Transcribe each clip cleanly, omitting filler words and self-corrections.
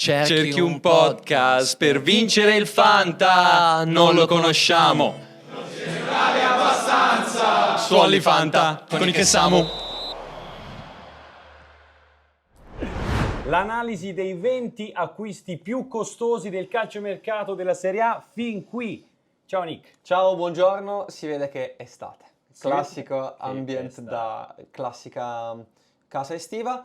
Cerchi un podcast per vincere il Fanta, non lo conosciamo. Non siete bravi abbastanza. Suoli Fanta con i che Samu. L'analisi dei 20 acquisti più costosi del calciomercato della Serie A fin qui. Ciao Nick. Ciao, buongiorno. Si vede che è estate. Classico Che ambient estate. da classica casa estiva.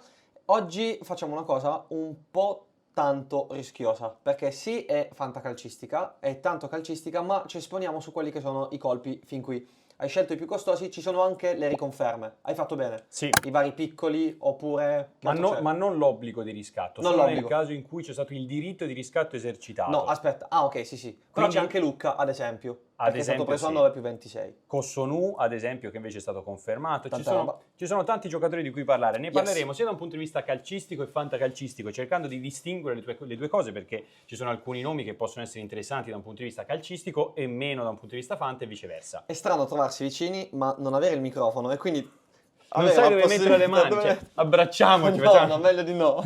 Oggi facciamo una cosa un po' tanto rischiosa, perché sì è fantacalcistica, è tanto calcistica, ma ci esponiamo su quelli che sono i colpi fin qui. Hai scelto i più costosi, ci sono anche le riconferme. Hai fatto bene. Sì, I vari piccoli oppure... che altro c'è? ma non l'obbligo di riscatto, Non solo l'obbligo. nel caso in cui c'è stato il diritto di riscatto esercitato. No, aspetta. Ah, ok, sì, sì. Però Quindi- c'è anche Lucca, ad esempio. Ad Perché è stato esempio, preso a sì. 9 più 26. Cossonu, ad esempio, che invece è stato confermato. Ci Tanta sono, roba. ci sono tanti giocatori di cui parlare. Ne Yes. parleremo sia da un punto di vista calcistico e fantacalcistico, cercando di distinguere le due cose, perché ci sono alcuni nomi che possono essere interessanti da un punto di vista calcistico e meno da un punto di vista fanta e viceversa. È strano trovarsi vicini, ma non avere il microfono e quindi... Non avere sai la dove mettere le mani, possibilità cioè, abbracciamoci. No, facciamo- no, meglio di no.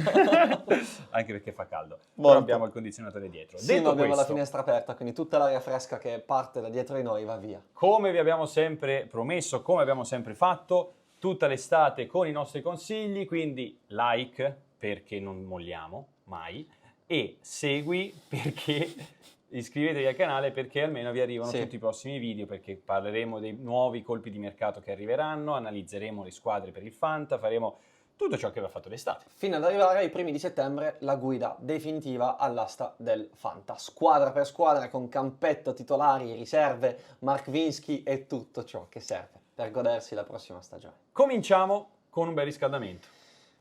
Anche perché fa caldo. Però Molto. abbiamo il condizionatore dietro. Sì, Detto ma abbiamo la questo, finestra aperta, quindi tutta l'aria fresca che parte da dietro di noi va via. come vi abbiamo sempre promesso, come abbiamo sempre fatto, tutta l'estate con i nostri consigli, quindi like perché non molliamo mai e segui perché iscrivetevi al canale perché almeno vi arrivano Sì. tutti i prossimi video, perché parleremo dei nuovi colpi di mercato che arriveranno, analizzeremo le squadre per il Fanta, faremo tutto ciò che va fatto l'estate. Fino ad arrivare ai primi di settembre la guida definitiva all'asta del Fanta. Squadra per squadra con campetto, titolari, riserve, Mark Vinsky e tutto ciò che serve per godersi la prossima stagione. Cominciamo con un bel riscaldamento.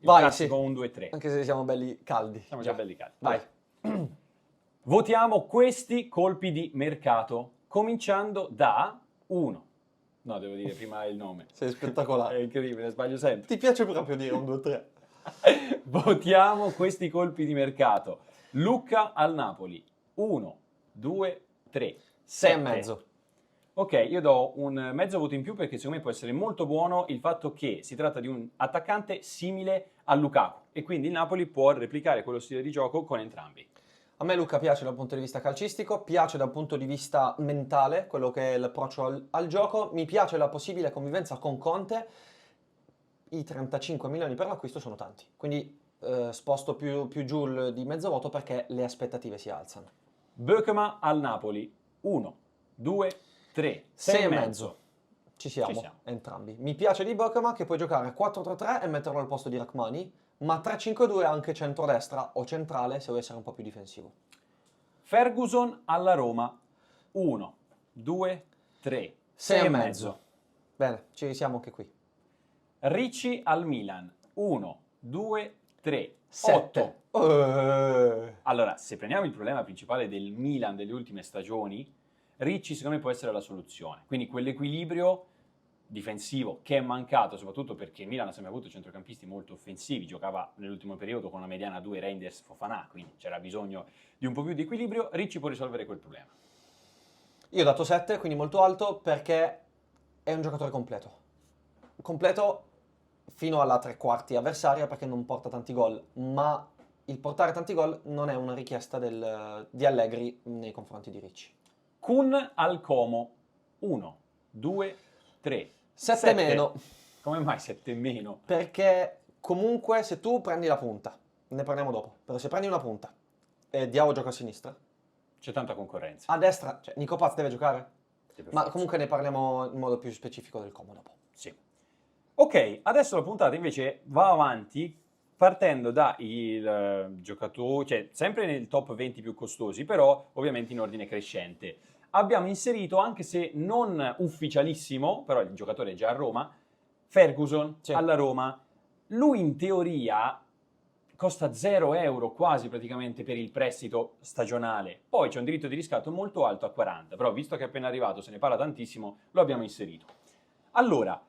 Il Vai, classico sì. 1, 2, 3. Anche se siamo belli caldi. Siamo già belli caldi. Vai. Votiamo questi colpi di mercato, cominciando da 1. No, devo dire prima il nome. Sei È spettacolare. incredibile, sbaglio sempre. Ti piace proprio dire un 2-3? Votiamo questi colpi di mercato. Lucca al Napoli. 1, 2, 3. 6,5. Ok, io do un mezzo voto in più perché secondo me può essere molto buono il fatto che si tratta di un attaccante simile a Lukaku e quindi il Napoli può replicare quello stile di gioco con entrambi. A me Luca piace dal punto di vista calcistico, piace dal punto di vista mentale, quello che è l'approccio al gioco, mi piace la possibile convivenza con Conte, i 35 milioni per l'acquisto sono tanti, quindi sposto più giù di mezzo voto perché le aspettative si alzano. Bökema al Napoli. 1, 2, 3. 6,5. Ci siamo, Ci siamo. entrambi. Mi piace di Bokema che puoi giocare 4-3-3 e metterlo al posto di Rachmani, ma 3-5-2 anche centrodestra o centrale se vuoi essere un po' più difensivo. Ferguson alla Roma. 1, 2, 3. 6,5. Bene, ci siamo anche qui. Ricci al Milan. 1, 2, 3. 7. 8. Allora, se prendiamo il problema principale del Milan delle ultime stagioni, Ricci secondo me può essere la soluzione. Quindi quell'equilibrio difensivo che è mancato, soprattutto perché il Milan ha sempre avuto centrocampisti molto offensivi, giocava nell'ultimo periodo con una mediana 2 Reinders Fofana, quindi c'era bisogno di un po' più di equilibrio. Ricci può risolvere quel problema. Io ho dato 7, quindi molto alto, perché è un giocatore completo. Completo fino alla tre quarti avversaria perché non porta tanti gol, ma il portare tanti gol non è una richiesta di Allegri nei confronti di Ricci. Kun al Como. 1, 2, 3. 7 meno, Come mai 7 meno? perché comunque se tu prendi la punta, ne parliamo dopo, però se prendi una punta e Diao gioca a sinistra, C'è tanta concorrenza. a destra, cioè Nico Paz deve giocare? Sì, per Ma forza. comunque ne parliamo in modo più specifico del Como dopo. Sì. Ok, adesso la puntata invece va avanti partendo dai giocatori, cioè sempre nel top 20 più costosi, però ovviamente in ordine crescente. Abbiamo inserito, anche se non ufficialissimo, però il giocatore è già a Roma, Ferguson Sì. alla Roma. Lui in teoria costa 0 euro quasi praticamente per il prestito stagionale, poi c'è un diritto di riscatto molto alto a 40, però visto che è appena arrivato, se ne parla tantissimo, lo abbiamo inserito. Allora,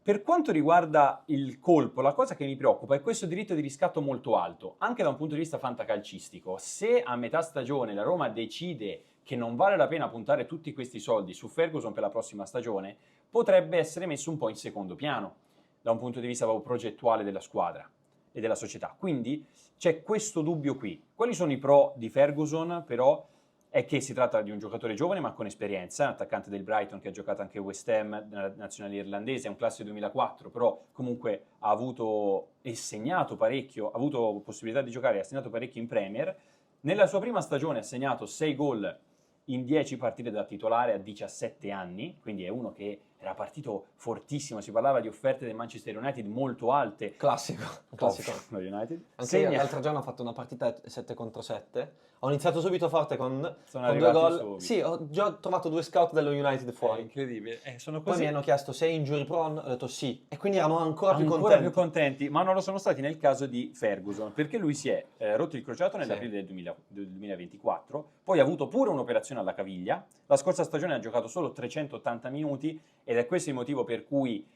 per quanto riguarda il colpo, la cosa che mi preoccupa è questo diritto di riscatto molto alto, anche da un punto di vista fantacalcistico. Se a metà stagione la Roma decide che non vale la pena puntare tutti questi soldi su Ferguson per la prossima stagione, potrebbe essere messo un po' in secondo piano da un punto di vista progettuale della squadra. e della società. Quindi c'è questo dubbio qui. Quali sono i pro di Ferguson, però? È che si tratta di un giocatore giovane ma con esperienza, un attaccante del Brighton che ha giocato anche West Ham nella nazionale irlandese, è un classe 2004, però comunque ha avuto e segnato parecchio, ha avuto possibilità di giocare e ha segnato parecchio in Premier. Nella sua prima stagione ha segnato 6 gol in 10 partite da titolare a 17 anni, quindi è uno che era partito fortissimo, si parlava di offerte del Manchester United molto alte. Classico, classico. Lo United. Anche io l'altro giorno ho fatto una partita 7 contro 7. Ho iniziato subito forte con 2 gol. subito. Sì, ho già trovato 2 scout dello United È fuori. incredibile. Sono Poi così. mi hanno chiesto sei injury prone, ho detto sì. E quindi erano ancora più Ancora contenti. più contenti, ma non lo sono stati nel caso di Ferguson, perché lui si è rotto il crociato nell'aprile del 2024, poi ha avuto pure un'operazione alla caviglia, la scorsa stagione ha giocato solo 380 minuti ed è questo il motivo per cui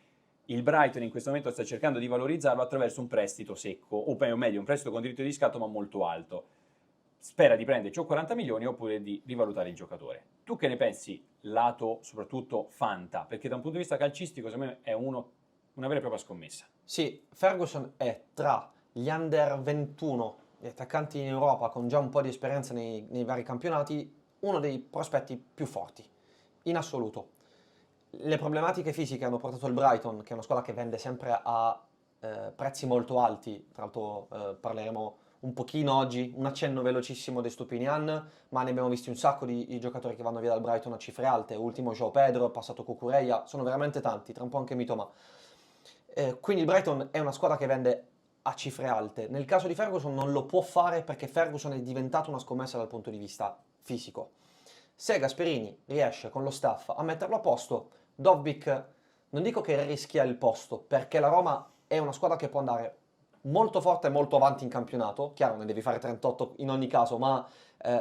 il Brighton in questo momento sta cercando di valorizzarlo attraverso un prestito secco, o meglio un prestito con diritto di riscatto ma molto alto. Spera di prenderci o 40 milioni oppure di rivalutare il giocatore. Tu che ne pensi, lato soprattutto Fanta? Perché da un punto di vista calcistico secondo me è una vera e propria scommessa. Sì, Ferguson è tra gli under 21, gli attaccanti in Europa con già un po' di esperienza nei vari campionati, uno dei prospetti più forti, in assoluto. Le problematiche fisiche hanno portato il Brighton, che è una squadra che vende sempre a prezzi molto alti, tra l'altro parleremo un pochino oggi, un accenno velocissimo di Stupinian, ma ne abbiamo visti un sacco di giocatori che vanno via dal Brighton a cifre alte, ultimo João Pedro, passato Cucurella, sono veramente tanti, tra un po' anche Mitoma. Quindi il Brighton è una squadra che vende a cifre alte. Nel caso di Ferguson non lo può fare perché Ferguson è diventato una scommessa dal punto di vista fisico. Se Gasperini riesce con lo staff a metterlo a posto, Dovbyk non dico che rischia il posto, perché la Roma è una squadra che può andare molto forte e molto avanti in campionato, chiaro ne devi fare 38 in ogni caso, ma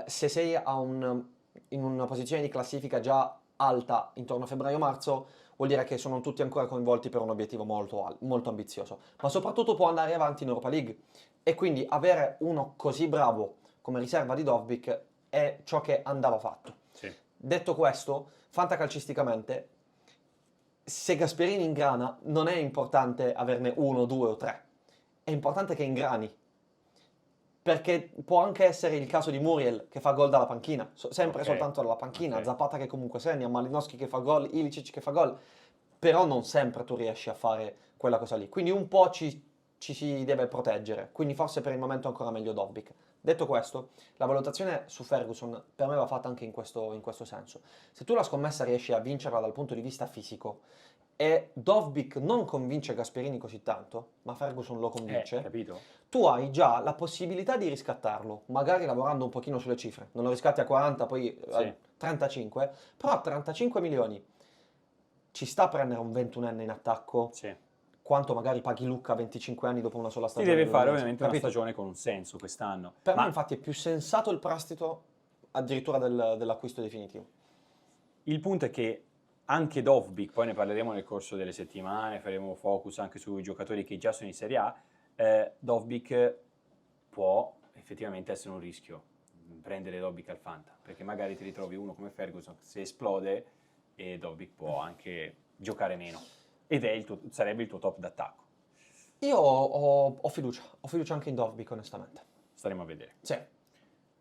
se sei in una posizione di classifica già alta intorno a febbraio-marzo, vuol dire che sono tutti ancora coinvolti per un obiettivo molto ambizioso, ma soprattutto può andare avanti in Europa League e quindi avere uno così bravo come riserva di Dovbyk è ciò che andava fatto. Sì. Detto questo, fantacalcisticamente, se Gasperini ingrana non è importante averne 1, 2 o 3, è importante che ingrani, perché può anche essere il caso di Muriel che fa gol dalla panchina, sempre soltanto dalla panchina, Zapata che comunque segna, Malinowski che fa gol, Ilicic che fa gol, però non sempre tu riesci a fare quella cosa lì, quindi un po' ci si deve proteggere, quindi forse per il momento ancora meglio Dovbyk. Detto questo, la valutazione su Ferguson per me va fatta anche in questo senso. Se tu la scommessa riesci a vincerla dal punto di vista fisico e Dovbyk non convince Gasperini così tanto, ma Ferguson lo convince, Capito? tu hai già la possibilità di riscattarlo, magari lavorando un pochino sulle cifre. Non lo riscatti a 40, poi a 35, però a 35 milioni ci sta a prendere un 21enne in attacco? Sì. Quanto magari paghi Lucca a 25 anni dopo una sola Si stagione? deve fare ovviamente una Capito? stagione con un senso quest'anno. Per me infatti è più sensato il prestito addirittura dell'acquisto definitivo. Il punto è che anche Dovbyk, poi ne parleremo nel corso delle settimane, faremo focus anche sui giocatori che già sono in Serie A, Dovbyk può effettivamente essere un rischio prendere Dovbyk al Fanta, perché magari ti ritrovi uno come Ferguson, se esplode e Dovbyk può anche giocare meno ed sarebbe il tuo top d'attacco. Io ho fiducia anche in Dovbyk onestamente. Staremo a vedere. Sì.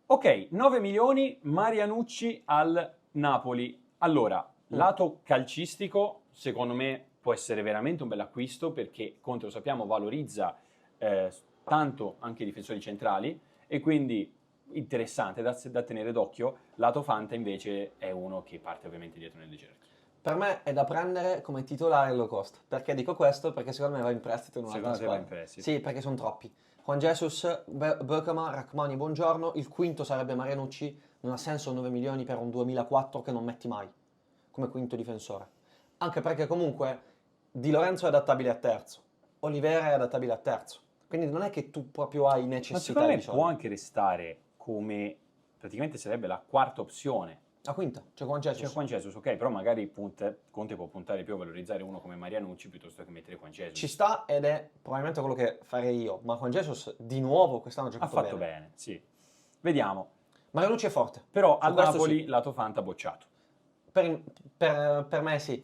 Ok, 9 milioni, Marianucci al Napoli. Allora, lato calcistico, secondo me può essere veramente un bel acquisto perché Conte, lo sappiamo, valorizza tanto anche i difensori centrali e quindi interessante da tenere d'occhio. Lato Fanta invece è uno che parte ovviamente dietro nel deserto. Per me è da prendere come titolare low cost. Perché dico questo? Perché secondo me va in prestito in un'altra Secondo te va squadra. in prestito? Sì, perché sono troppi. Juan Jesus, Bergama, Rachmani, buongiorno. Il quinto sarebbe Marianucci. Non ha senso 9 milioni per un 2004 che non metti mai come quinto difensore. Anche perché comunque Di Lorenzo è adattabile a terzo. Olivera è adattabile a terzo. Quindi non è che tu proprio hai Ma necessità secondo me di soldi. può anche restare come praticamente sarebbe la quarta opzione. La quinta, c'è Juan Jesus. C'è Juan Jesus, ok, però magari Conte può puntare più a valorizzare uno come Marianucci piuttosto che mettere Juan Jesus. Ci sta ed è probabilmente quello che farei io. Ma Juan Jesus di nuovo quest'anno ha Ha giocato fatto bene, sì. Vediamo. Marianucci è forte. Però Su al questo Napoli sì. lato Fanta bocciato. Per me sì.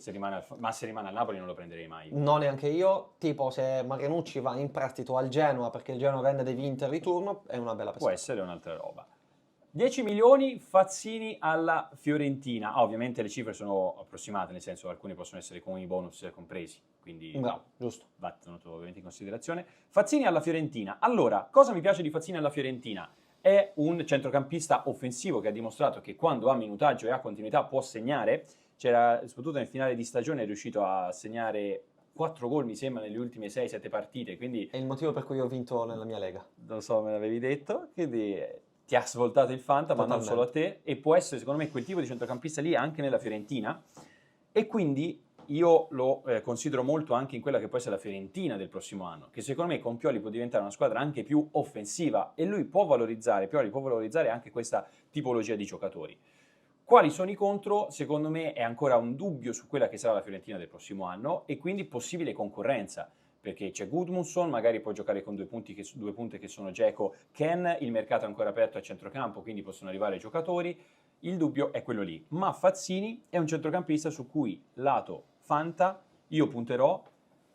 Ma se rimane al Napoli non lo prenderei mai. Non neanche io, tipo se Marianucci va in prestito al Genoa perché il Genoa vende dei Vinter di turno, è una bella Può pescata. essere un'altra roba. 10 milioni Fazzini alla Fiorentina. Ah, ovviamente le cifre sono approssimate, nel senso alcuni possono essere con i bonus compresi, quindi Bravo, giusto. va tenuto ovviamente in considerazione. Fazzini alla Fiorentina. Allora, cosa mi piace di Fazzini alla Fiorentina? È un centrocampista offensivo che ha dimostrato che quando ha minutaggio e ha continuità può segnare. C'era, soprattutto nel finale di stagione, è riuscito a segnare 4 gol, mi sembra, nelle ultime 6-7 partite, quindi È il motivo per cui ho vinto nella mia lega. non so, me l'avevi detto, quindi ti ha svoltato il Fanta, ma non solo a te, e può essere secondo me quel tipo di centrocampista lì anche nella Fiorentina, e quindi io lo considero molto anche in quella che può essere la Fiorentina del prossimo anno, che secondo me con Pioli può diventare una squadra anche più offensiva, e lui può valorizzare, Pioli può valorizzare anche questa tipologia di giocatori. Quali sono i contro? Secondo me è ancora un dubbio su quella che sarà la Fiorentina del prossimo anno, e quindi possibile concorrenza, perché c'è Gudmundsson, magari può giocare con due punte che sono Dzeko, Ken, il mercato è ancora aperto a centrocampo, quindi possono arrivare giocatori, il dubbio è quello lì. Ma Fazzini è un centrocampista su cui lato Fanta io punterò,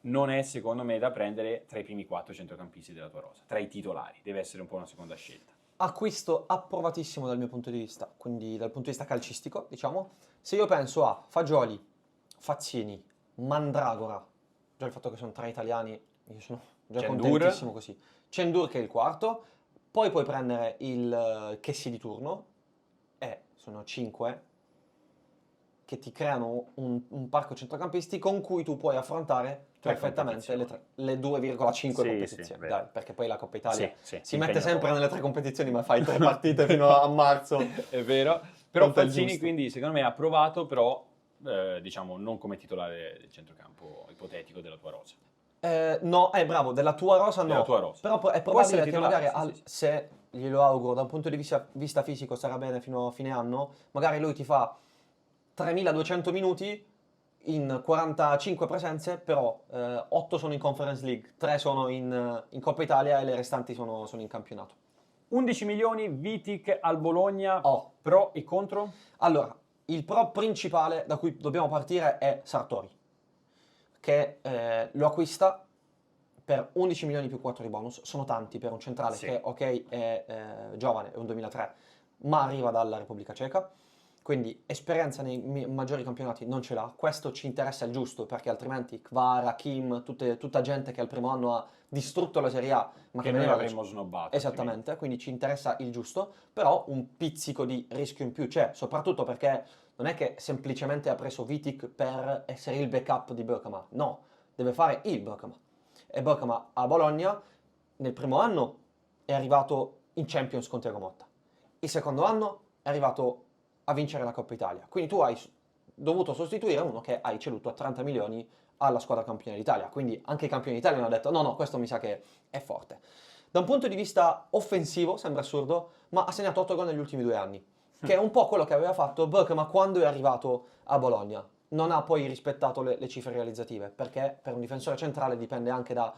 non è secondo me da prendere tra i primi 4 centrocampisti della tua rosa, tra i titolari, deve essere un po' una seconda scelta. Acquisto approvatissimo dal mio punto di vista, quindi dal punto di vista calcistico, diciamo. Se io penso a Fagioli, Fazzini, Mandragora, già il fatto che sono 3 italiani, io sono già Cendur. contentissimo così. Cendur che è il quarto, poi puoi prendere il Chessy di turno, e sono 5 che ti creano un parco centrocampisti con cui tu puoi affrontare perfettamente le 2,5 Sì, competizioni. sì, vero. Dai, perché poi la Coppa Italia Sì, si mette impegna sempre poco. nelle 3 competizioni, ma fai 3 partite fino a marzo. È vero, però Conta il Fazzini giusto. quindi secondo me ha provato, però diciamo non come titolare del centrocampo ipotetico della tua rosa. No, bravo, della tua rosa no. Della tua rosa. Però è Può essere probabile che titolare, magari, sì, sì. se glielo auguro, da un punto di vista fisico sarà bene fino a fine anno, magari lui ti fa 3200 minuti in 45 presenze, però 8 sono in Conference League, 3 sono in Coppa Italia e le restanti sono in campionato. 11 milioni, Vitic al Bologna, Oh. pro e contro? Allora, il pro principale da cui dobbiamo partire è Sartori, che lo acquista per 11 milioni più 4 di bonus. Sono tanti per un centrale Sì. che, ok, è giovane, è un 2003, ma arriva dalla Repubblica Ceca, quindi esperienza nei maggiori campionati non ce l'ha. Questo ci interessa il giusto, perché altrimenti Kvara, Kim, tutta gente che al primo anno ha distrutto la Serie A, ma Che noi veniva avremmo snobbato. Esattamente, quindi ci interessa il giusto, però un pizzico di rischio in più c'è, soprattutto perché non è che semplicemente ha preso Vitic per essere il backup di Bergkamp, no, deve fare il Bergkamp. E Bergkamp a Bologna nel primo anno è arrivato in Champions con Thiago Motta, il secondo anno è arrivato a vincere la Coppa Italia, quindi tu hai dovuto sostituire uno che hai ceduto a 30 milioni alla squadra campione d'Italia, quindi anche i campioni d'Italia hanno detto no, questo mi sa che è forte. Da un punto di vista offensivo sembra assurdo, ma ha segnato 8 gol negli ultimi 2 anni, che è un po' quello che aveva fatto Bergkamp quando è arrivato a Bologna. Non ha poi rispettato le cifre realizzative, perché per un difensore centrale dipende anche da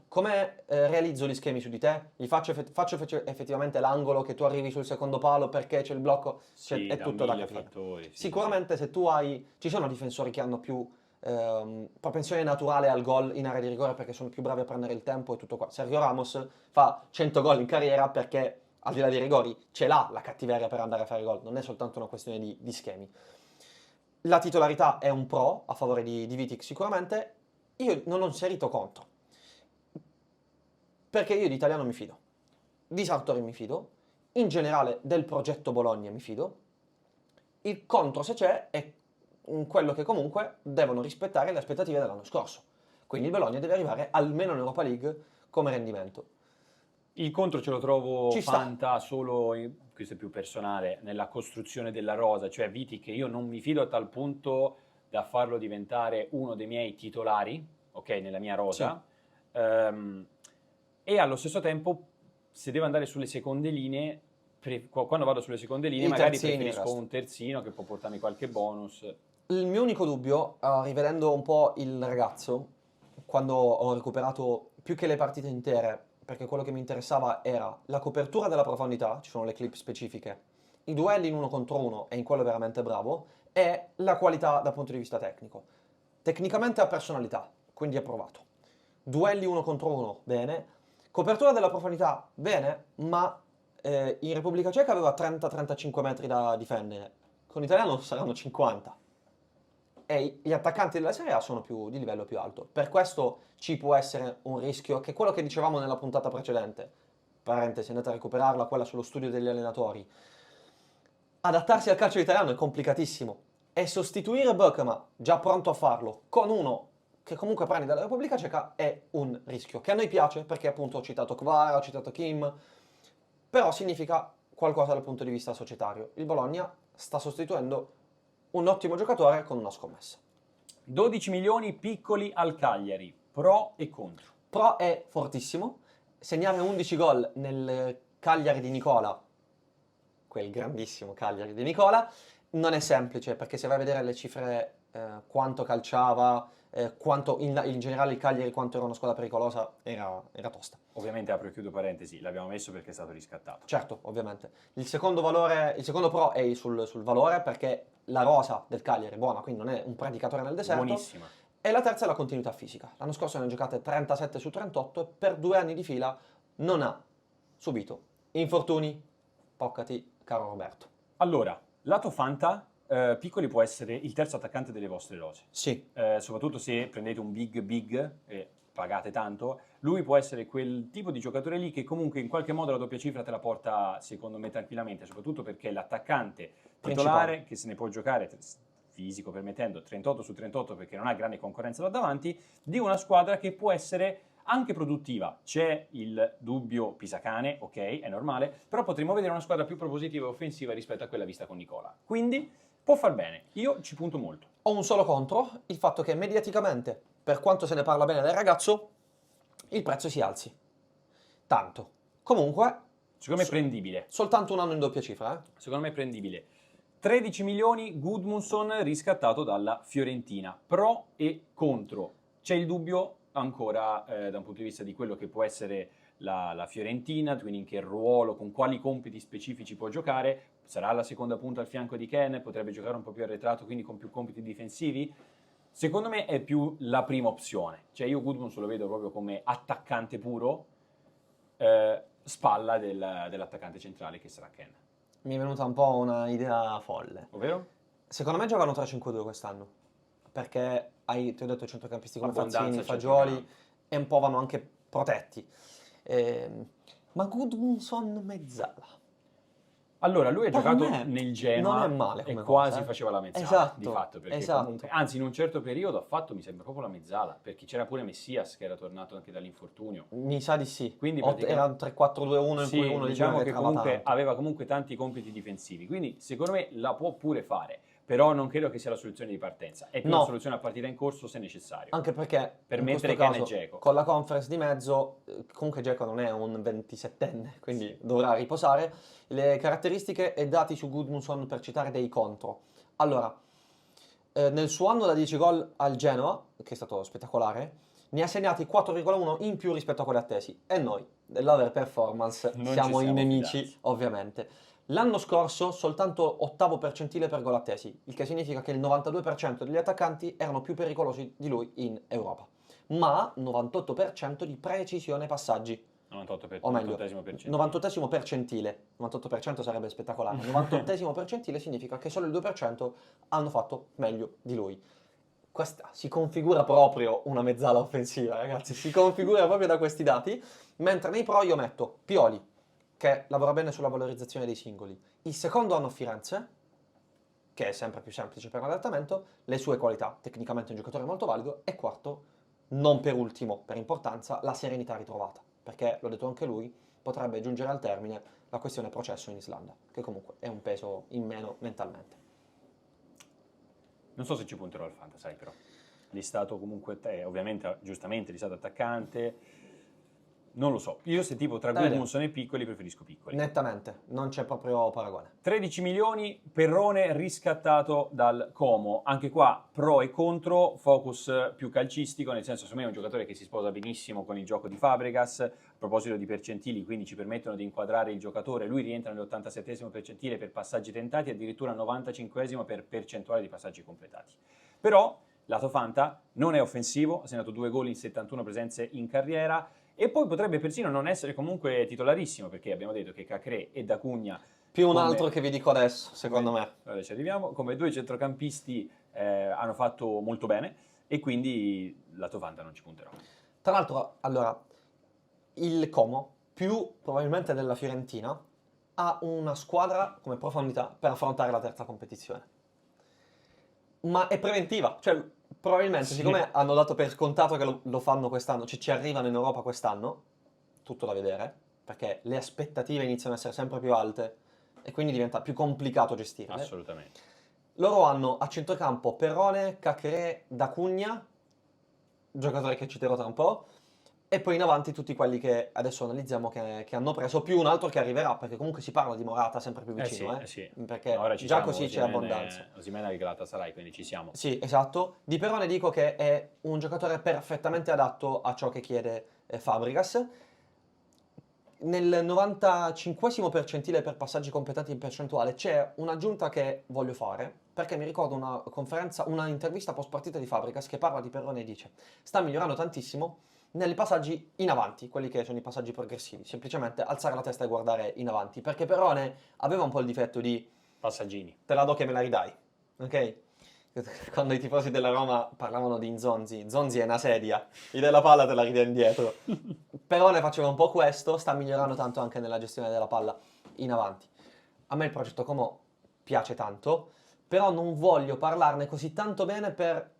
come realizzo gli schemi su di te, gli faccio effettivamente l'angolo che tu arrivi sul secondo palo perché c'è il blocco, Sì, è da tutto da 1000 capire. fattori, sì, Sicuramente se tu hai, ci sono difensori che hanno più propensione naturale al gol in area di rigore perché sono più bravi a prendere il tempo e tutto qua. Sergio Ramos fa 100 gol in carriera perché al di là dei rigori ce l'ha la cattiveria per andare a fare gol, non è soltanto una questione di schemi. La titolarità è un pro a favore di Vitic sicuramente, io non ho inserito contro, perché io di Italiano mi fido, di Sartori mi fido, in generale del progetto Bologna mi fido, il contro se c'è è quello che comunque devono rispettare le aspettative dell'anno scorso, quindi il Bologna deve arrivare almeno in Europa League come rendimento. Il contro ce lo trovo Ci sta. Fanta solo, questo è più personale, nella costruzione della rosa, cioè Viti che io non mi fido a tal punto da farlo diventare uno dei miei titolari, ok, nella mia rosa, e allo stesso tempo se devo andare sulle seconde linee, quando vado sulle seconde linee I magari terzini, preferisco il resto. un terzino che può portarmi qualche bonus. Il mio unico dubbio, rivedendo un po' il ragazzo, quando ho recuperato più che le partite intere, perché quello che mi interessava era la copertura della profondità, ci sono le clip specifiche, i duelli in 1 contro 1 e in quello è veramente bravo, è la qualità dal punto di vista tecnico. Tecnicamente ha personalità, quindi è provato. Duelli 1 contro 1, bene. Copertura della profondità, bene, ma in Repubblica Ceca aveva 30-35 metri da difendere. Con l'italiano saranno 50. E gli attaccanti della Serie A sono di livello più alto. Per questo ci può essere un rischio, che è quello che dicevamo nella puntata precedente. Parentesi, andate a recuperarla, quella sullo studio degli allenatori. Adattarsi al calcio italiano è complicatissimo. E sostituire Bukema, già pronto a farlo, con uno che comunque prendi dalla Repubblica Ceca è un rischio. Che a noi piace, perché appunto ho citato Kvara, ho citato Kim, però significa qualcosa dal punto di vista societario. Il Bologna sta sostituendo un ottimo giocatore con una scommessa. 12 milioni piccoli al Cagliari, pro e contro. Pro è fortissimo, segnare 11 gol nel Cagliari di Nicola, quel grandissimo Cagliari di Nicola, non è semplice, perché se vai a vedere le cifre, quanto calciava, quanto in generale il Cagliari, quanto era una squadra pericolosa, era tosta. Ovviamente apro e chiudo parentesi, l'abbiamo messo perché è stato riscattato. Certo, ovviamente. Il secondo pro è sul valore, perché la rosa del Cagliari è buona, quindi non è un predicatore nel deserto. Buonissima. E la terza è la continuità fisica. L'anno scorso ne ha giocate 37 su 38 e per 2 anni di fila non ha subito infortuni. Toccati, caro Roberto. Allora, lato Fanta, Piccoli può essere il terzo attaccante delle vostre rose. Sì, Soprattutto se prendete un big e pagate tanto, lui può essere quel tipo di giocatore lì che comunque in qualche modo la doppia cifra te la porta, secondo me, tranquillamente, soprattutto perché è l'attaccante titolare che se ne può giocare, fisico permettendo, 38 su 38 perché non ha grande concorrenza da davanti, di una squadra che può essere anche produttiva. C'è il dubbio Pisacane, ok, è normale, però potremmo vedere una squadra più propositiva e offensiva rispetto a quella vista con Nicola. Quindi può far bene, io ci punto molto. ho un solo contro, il fatto che mediaticamente, per quanto se ne parla bene del ragazzo, il prezzo si alzi. Tanto. Comunque, Secondo me è prendibile. soltanto un anno in doppia cifra, eh? Secondo me è prendibile. 13 milioni Gudmundsson riscattato dalla Fiorentina. Pro e contro. C'è il dubbio ancora da un punto di vista di quello che può essere la Fiorentina, quindi in che ruolo, con quali compiti specifici può giocare. Sarà la seconda punta al fianco di Ken, potrebbe giocare un po' più arretrato, quindi con più compiti difensivi. Secondo me è più la prima opzione. Cioè io Gudmundsson lo vedo proprio come attaccante puro, spalla dell'attaccante centrale che sarà Ken. Mi è venuta un po' una idea folle. Ovvero? Secondo me giocano 3-5-2 quest'anno, perché ti ho detto centrocampisti come Abbondanza Fazzini, al Fagioli, centrocampo. e un po' vanno anche protetti. Ma Gudmundsson mezzala. Allora, lui ha Per giocato me nel Genoa non è male e come quasi cosa, eh. faceva la mezzala, Esatto, di fatto, perché esatto. comunque, anzi in un certo periodo ha fatto, mi sembra, proprio la mezzala, perché c'era pure Messias che era tornato anche dall'infortunio. Mi sa di sì. Quindi Era un 3-4-2-1 in sì, cui uno di diciamo due che entrava comunque tanto. aveva comunque tanti compiti difensivi, quindi secondo me la può pure fare, però non credo che sia la soluzione di partenza, è più No. una soluzione a partita in corso se necessario. Anche perché Per in mettere questo Ken e caso, Dzeko. con la conference di mezzo, comunque Dzeko non è un 27enne, quindi dovrà riposare. Le caratteristiche e dati su Gudmundsson per citare dei contro. Allora, nel suo anno da 10 gol al Genoa, che è stato spettacolare, ne ha segnati 4,1 in più rispetto a quelli attesi. E noi, dell'over performance, Non ci siamo i siamo nemici, fidati. ovviamente. L'anno scorso soltanto ottavo percentile per gol attesi, il che significa che il 92% degli attaccanti erano più pericolosi di lui in Europa. Ma 98% di precisione passaggi. 98 O meglio, 98esimo percentile. 98esimo percentile. 98% sarebbe spettacolare. 98esimo percentile significa che solo il 2% hanno fatto meglio di lui. Questa si configura proprio una mezzala offensiva, ragazzi. Si configura proprio da questi dati. Mentre nei pro io metto Pioli, che lavora bene sulla valorizzazione dei singoli. Il secondo anno a Firenze, che è sempre più semplice per l'adattamento, le sue qualità, tecnicamente un giocatore molto valido. E quarto, non per ultimo, per importanza, la serenità ritrovata. Perché, l'ho detto anche lui, potrebbe giungere al termine la questione processo in Islanda, che comunque è un peso in meno mentalmente. Non so se ci punterò al Fanta, sai però. Listato comunque, ovviamente, giustamente listato attaccante. Non lo so. Io se tipo tra Da vedere. Gudmundsson e Piccoli preferisco Piccoli. Nettamente, non c'è proprio paragone. 13 milioni, Perrone riscattato dal Como. Anche qua pro e contro, focus più calcistico, nel senso secondo me è un giocatore che si sposa benissimo con il gioco di Fabregas. A proposito di percentili, quindi ci permettono di inquadrare il giocatore. Lui rientra nell'87esimo percentile per passaggi tentati, addirittura 95esimo per percentuale di passaggi completati. Però, lato Fanta, non è offensivo, ha segnato 2 gol in 71 presenze in carriera e poi potrebbe persino non essere comunque titolarissimo, perché abbiamo detto che Cacré e Dacugna, Più un come- altro che vi dico adesso, secondo me. ora ci arriviamo, come due centrocampisti hanno fatto molto bene e quindi lato Fanta non ci punterò. Tra l'altro, allora, il Como, più probabilmente della Fiorentina, ha una squadra come profondità per affrontare la terza competizione. Ma è preventiva, cioè probabilmente, Sì. siccome hanno dato per scontato che lo fanno quest'anno, cioè ci arrivano in Europa quest'anno, tutto da vedere, perché le aspettative iniziano ad essere sempre più alte e quindi diventa più complicato gestirle. Assolutamente. Loro hanno a centrocampo Perrone, Cacré, Dacugna, giocatori che citerò tra un po', e poi in avanti tutti quelli che adesso analizziamo che hanno preso, più un altro che arriverà, perché comunque si parla di Morata sempre più vicino, sì. perché Ora ci già siamo, così c'è abbondanza. Osimhen al Galatasaray, quindi ci siamo. Sì, esatto. Di Perrone dico che è un giocatore perfettamente adatto a ciò che chiede Fabregas. Nel 95esimo percentile per passaggi completati in percentuale c'è un'aggiunta che voglio fare, perché mi ricordo una intervista post partita di Fabregas che parla di Perrone e dice: sta migliorando tantissimo nei passaggi in avanti, quelli che sono i passaggi progressivi, semplicemente alzare la testa e guardare in avanti, perché Perrone aveva un po' il difetto di Passaggini. te la do che me la ridai, ok? Quando i tifosi della Roma parlavano di Nzonzi, Nzonzi è una sedia, gli dai la palla te la ridai indietro. Perone faceva un po' questo, sta migliorando tanto anche nella gestione della palla in avanti. A me il progetto Como piace tanto, però non voglio parlarne così tanto bene per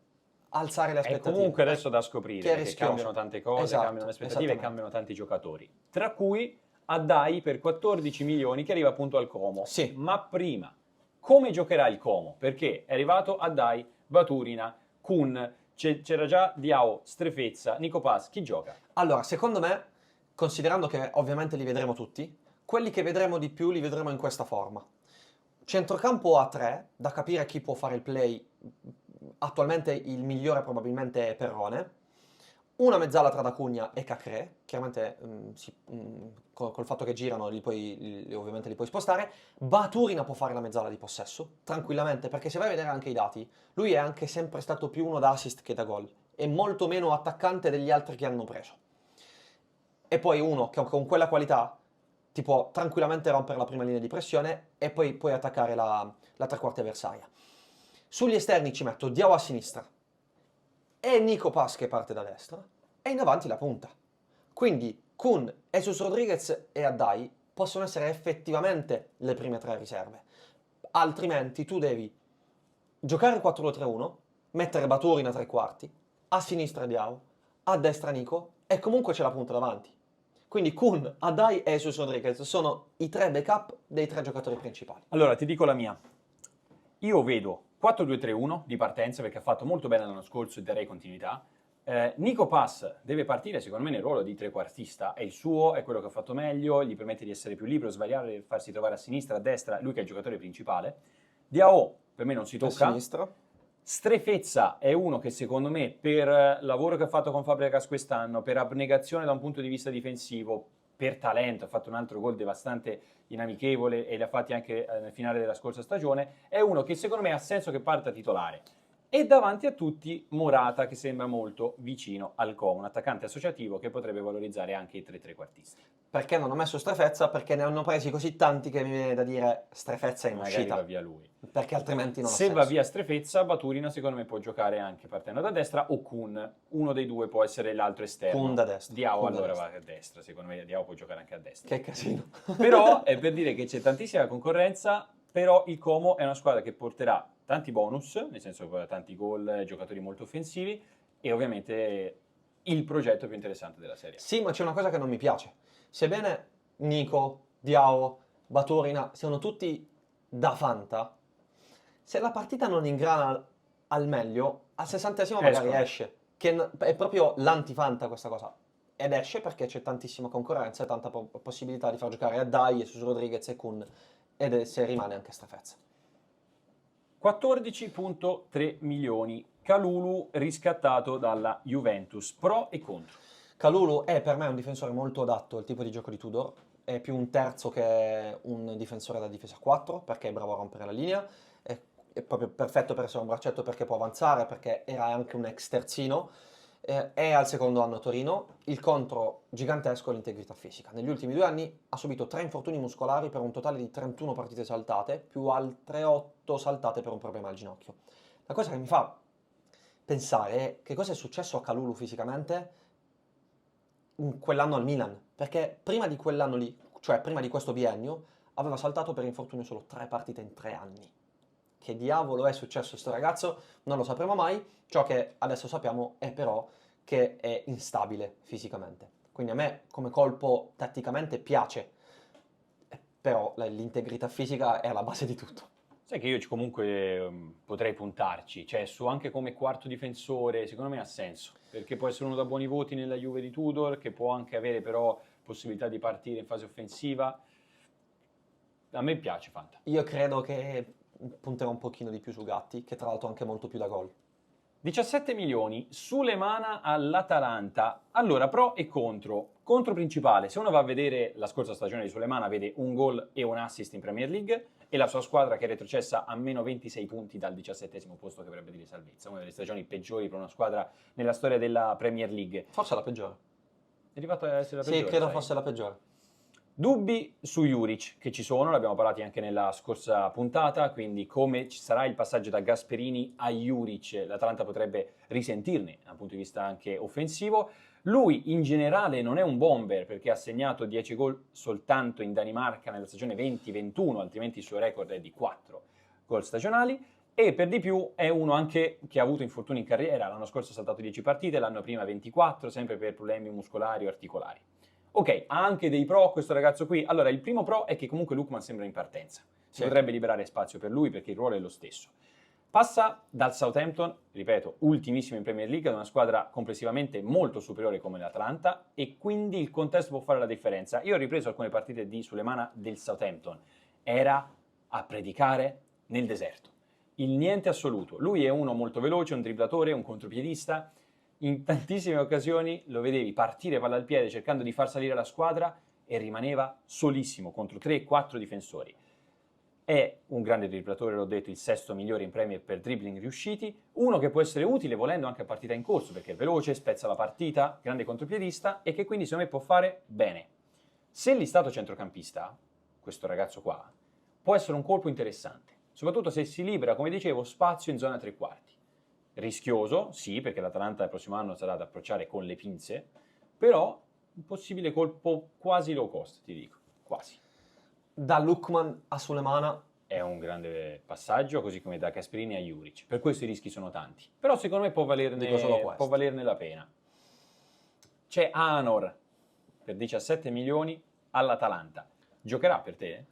alzare le È aspettative. comunque adesso da scoprire, che è perché rischioso. cambiano tante cose, Esatto, cambiano le aspettative e esattamente. cambiano tanti giocatori. Tra cui Addai per 14 milioni che arriva appunto al Como. Sì. Ma prima, come giocherà il Como? Perché è arrivato Addai, Baturina, Kun, c'era già Diao, Strefezza, Nico Paz, chi gioca? Allora, secondo me, considerando che ovviamente li vedremo tutti, quelli che vedremo di più li vedremo in questa forma. Centrocampo a 3, da capire chi può fare il play. Attualmente il migliore probabilmente è Perrone. Una mezzala tra Dacugna e Cacré, chiaramente col fatto che girano ovviamente li puoi spostare. Baturina può fare la mezzala di possesso, tranquillamente, perché se vai a vedere anche i dati, lui è anche sempre stato più uno da assist che da gol, è molto meno attaccante degli altri che hanno preso. E poi uno che con quella qualità ti può tranquillamente rompere la prima linea di pressione e poi puoi attaccare la tre quarti avversaria. Sugli esterni ci metto Diao a sinistra e Nico Paz che parte da destra e in avanti la punta. Quindi Kun, Jesus Rodriguez e Addai possono essere effettivamente le prime tre riserve. Altrimenti tu devi giocare 4-2-3-1, mettere Baturina a tre quarti, a sinistra Diao, a destra Nico e comunque c'è la punta davanti. Quindi Kun, Addai e Jesus Rodriguez sono i tre backup dei tre giocatori principali. Allora, ti dico la mia. Io vedo 4-2-3-1 di partenza perché ha fatto molto bene l'anno scorso e darei continuità. Nico Paz deve partire secondo me nel ruolo di trequartista, è il suo, è quello che ha fatto meglio, gli permette di essere più libero, svariare, farsi trovare a sinistra, a destra, lui che è il giocatore principale. Diao per me non si A tocca. sinistra. Strefezza è uno che secondo me per lavoro che ha fatto con Fabregas quest'anno, per abnegazione da un punto di vista difensivo, per talento, ha fatto un altro gol devastante in amichevole e li ha fatti anche nel finale della scorsa stagione, è uno che secondo me ha senso che parta titolare. E davanti a tutti Morata che sembra molto vicino al Como, un attaccante associativo che potrebbe valorizzare anche i tre trequartisti. Perché non ho messo Strefezza? Perché ne hanno presi così tanti che mi viene da dire Strefezza in Magari uscita. va via lui. Perché altrimenti non ha Se senso. va via Strefezza, Baturina secondo me può giocare anche partendo da destra o Kun, uno dei due può essere l'altro esterno. Kun da destra. Diao Kun da allora destra. va a destra, secondo me Diao può giocare anche a destra. Che casino. Però è per dire che c'è tantissima concorrenza, però il Como è una squadra che porterà tanti bonus, nel senso che tanti gol, giocatori molto offensivi e ovviamente il progetto più interessante della serie. Sì, ma c'è una cosa che non mi piace. Sebbene Nico, Diao, Baturina siano tutti da Fanta, se la partita non ingrana al meglio, al 60esimo magari Escono. esce. Che è proprio l'anti-Fanta questa cosa. ed esce perché c'è tantissima concorrenza e tanta possibilità di far giocare a Dai, Jesus Rodriguez e Kun, ed se rimane anche Strefezza. 14,3 milioni. Kalulu riscattato dalla Juventus. Pro e contro. Kalulu è per me un difensore molto adatto al tipo di gioco di Tudor, è più un terzo che un difensore da difesa 4 perché è bravo a rompere la linea, è proprio perfetto per essere un braccetto perché può avanzare, perché era anche un ex terzino, è al secondo anno a Torino. Il contro gigantesco è l'integrità fisica. Negli ultimi 2 anni ha subito 3 infortuni muscolari per un totale di 31 partite saltate, più altre 8 saltate per un problema al ginocchio. La cosa che mi fa pensare è che cosa è successo a Kalulu fisicamente in quell'anno al Milan, perché prima di quell'anno lì, cioè prima di questo biennio, aveva saltato per infortunio solo 3 partite in 3 anni. Che diavolo è successo a sto ragazzo? Non lo sapremo mai. Ciò che adesso sappiamo è però che è instabile fisicamente. Quindi a me come colpo tatticamente piace, però l'integrità fisica è alla base di tutto. Sai che io comunque potrei puntarci, cioè su anche come quarto difensore, secondo me ha senso, perché può essere uno da buoni voti nella Juve di Tudor, che può anche avere però possibilità di partire in fase offensiva. A me piace Fanta. Io credo che punterò un pochino di più su Gatti, che tra l'altro anche molto più da gol. 17 milioni, Sulemana all'Atalanta. Allora, pro e contro. Contro principale, se uno va a vedere la scorsa stagione di Sulemana, vede un gol e un assist in Premier League e la sua squadra che è retrocessa a meno 26 punti dal 17° posto, che vorrebbe dire salvezza. Una delle stagioni peggiori per una squadra nella storia della Premier League. Forse la peggiore. È arrivata a essere la peggiore? Sì, credo sai? fosse la peggiore. Dubbi su Juric che ci sono, l'abbiamo parlati anche nella scorsa puntata, quindi come ci sarà il passaggio da Gasperini a Juric, l'Atalanta potrebbe risentirne dal punto di vista anche offensivo. Lui in generale non è un bomber perché ha segnato 10 gol soltanto in Danimarca nella stagione 20-21, altrimenti il suo record è di 4 gol stagionali. E per di più è uno anche che ha avuto infortuni in carriera, l'anno scorso ha saltato 10 partite, l'anno prima 24, sempre per problemi muscolari o articolari. Ok, ha anche dei pro questo ragazzo qui. Allora, il primo pro è che comunque Lookman sembra in partenza. Si potrebbe liberare spazio per lui perché il ruolo è lo stesso. Passa dal Southampton, ripeto, ultimissimo in Premier League, ad una squadra complessivamente molto superiore come l'Atalanta e quindi il contesto può fare la differenza. Io ho ripreso alcune partite di Sulemana del Southampton. Era a predicare nel deserto. Il niente assoluto. Lui è uno molto veloce, un dribblatore, un contropiedista. In tantissime occasioni lo vedevi partire palla al piede cercando di far salire la squadra e rimaneva solissimo contro 3-4 difensori. È un grande dribblatore, l'ho detto, il 6º migliore in Premier per dribbling riusciti, uno che può essere utile volendo anche a partita in corso perché è veloce, spezza la partita, grande contropiedista e che quindi secondo me può fare bene. Se listato centrocampista, questo ragazzo qua, può essere un colpo interessante, soprattutto se si libera, come dicevo, spazio in zona tre quarti. Rischioso, sì, perché l'Atalanta il prossimo anno sarà da approcciare con le pinze, però un possibile colpo quasi low cost, ti dico, quasi. Da Lookman a Sulemana È un grande passaggio, così come da Gasperini a Juric. Per questo i rischi sono tanti. Però secondo me può valerne la pena. C'è Anor per 17 milioni all'Atalanta. Giocherà per te?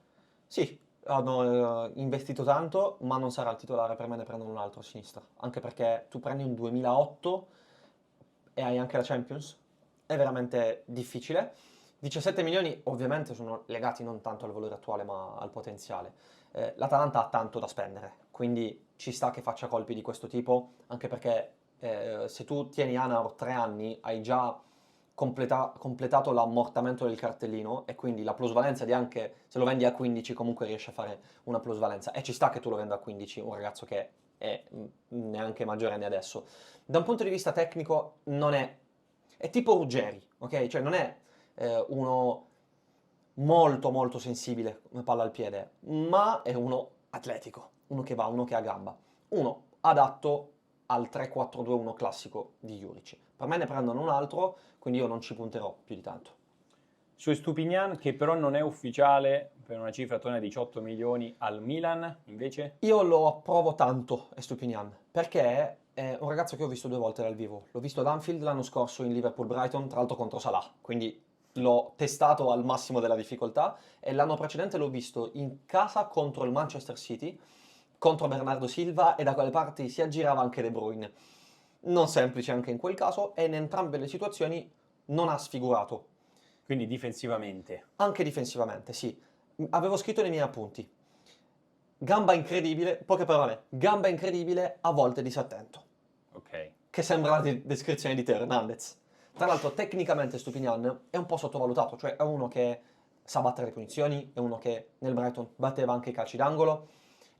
sì, hanno investito tanto, ma non sarà il titolare, per me ne prendono un altro a sinistra. Anche perché tu prendi un 2008 e hai anche la Champions, è veramente difficile. 17 milioni ovviamente sono legati non tanto al valore attuale, ma al potenziale. L'Atalanta ha tanto da spendere, quindi ci sta che faccia colpi di questo tipo, anche perché se tu tieni Anaur 3 anni, hai già completato l'ammortamento del cartellino e quindi la plusvalenza di anche se lo vendi a 15 comunque riesci a fare una plusvalenza e ci sta che tu lo venda a 15 un ragazzo che è neanche maggiorenne adesso. Da un punto di vista tecnico non è tipo Ruggeri, ok? Cioè non è uno molto molto sensibile come palla al piede, ma è uno atletico, uno che va, uno che ha gamba, uno adatto al 3-4-2-1 classico di Juric. Per me ne prendono un altro, quindi io non ci punterò più di tanto. Su Estupinian, che però non è ufficiale per una cifra attorno ai 18 milioni al Milan, invece? Io lo approvo tanto, Estupinian, perché è un ragazzo che ho visto 2 volte dal vivo. L'ho visto ad Anfield l'anno scorso in Liverpool-Brighton, tra l'altro contro Salah, quindi l'ho testato al massimo della difficoltà, e l'anno precedente l'ho visto in casa contro il Manchester City, contro Bernardo Silva, e da quelle parti si aggirava anche De Bruyne. Non semplice anche in quel caso, e in entrambe le situazioni non ha sfigurato. Quindi difensivamente. Anche difensivamente, sì. Avevo scritto nei miei appunti. Gamba incredibile, poche parole, gamba incredibile, a volte disattento. Ok. Che sembra la descrizione di Teo Hernandez. Tra l'altro, tecnicamente Stupinian è un po' sottovalutato, cioè è uno che sa battere le punizioni, è uno che nel Brighton batteva anche i calci d'angolo,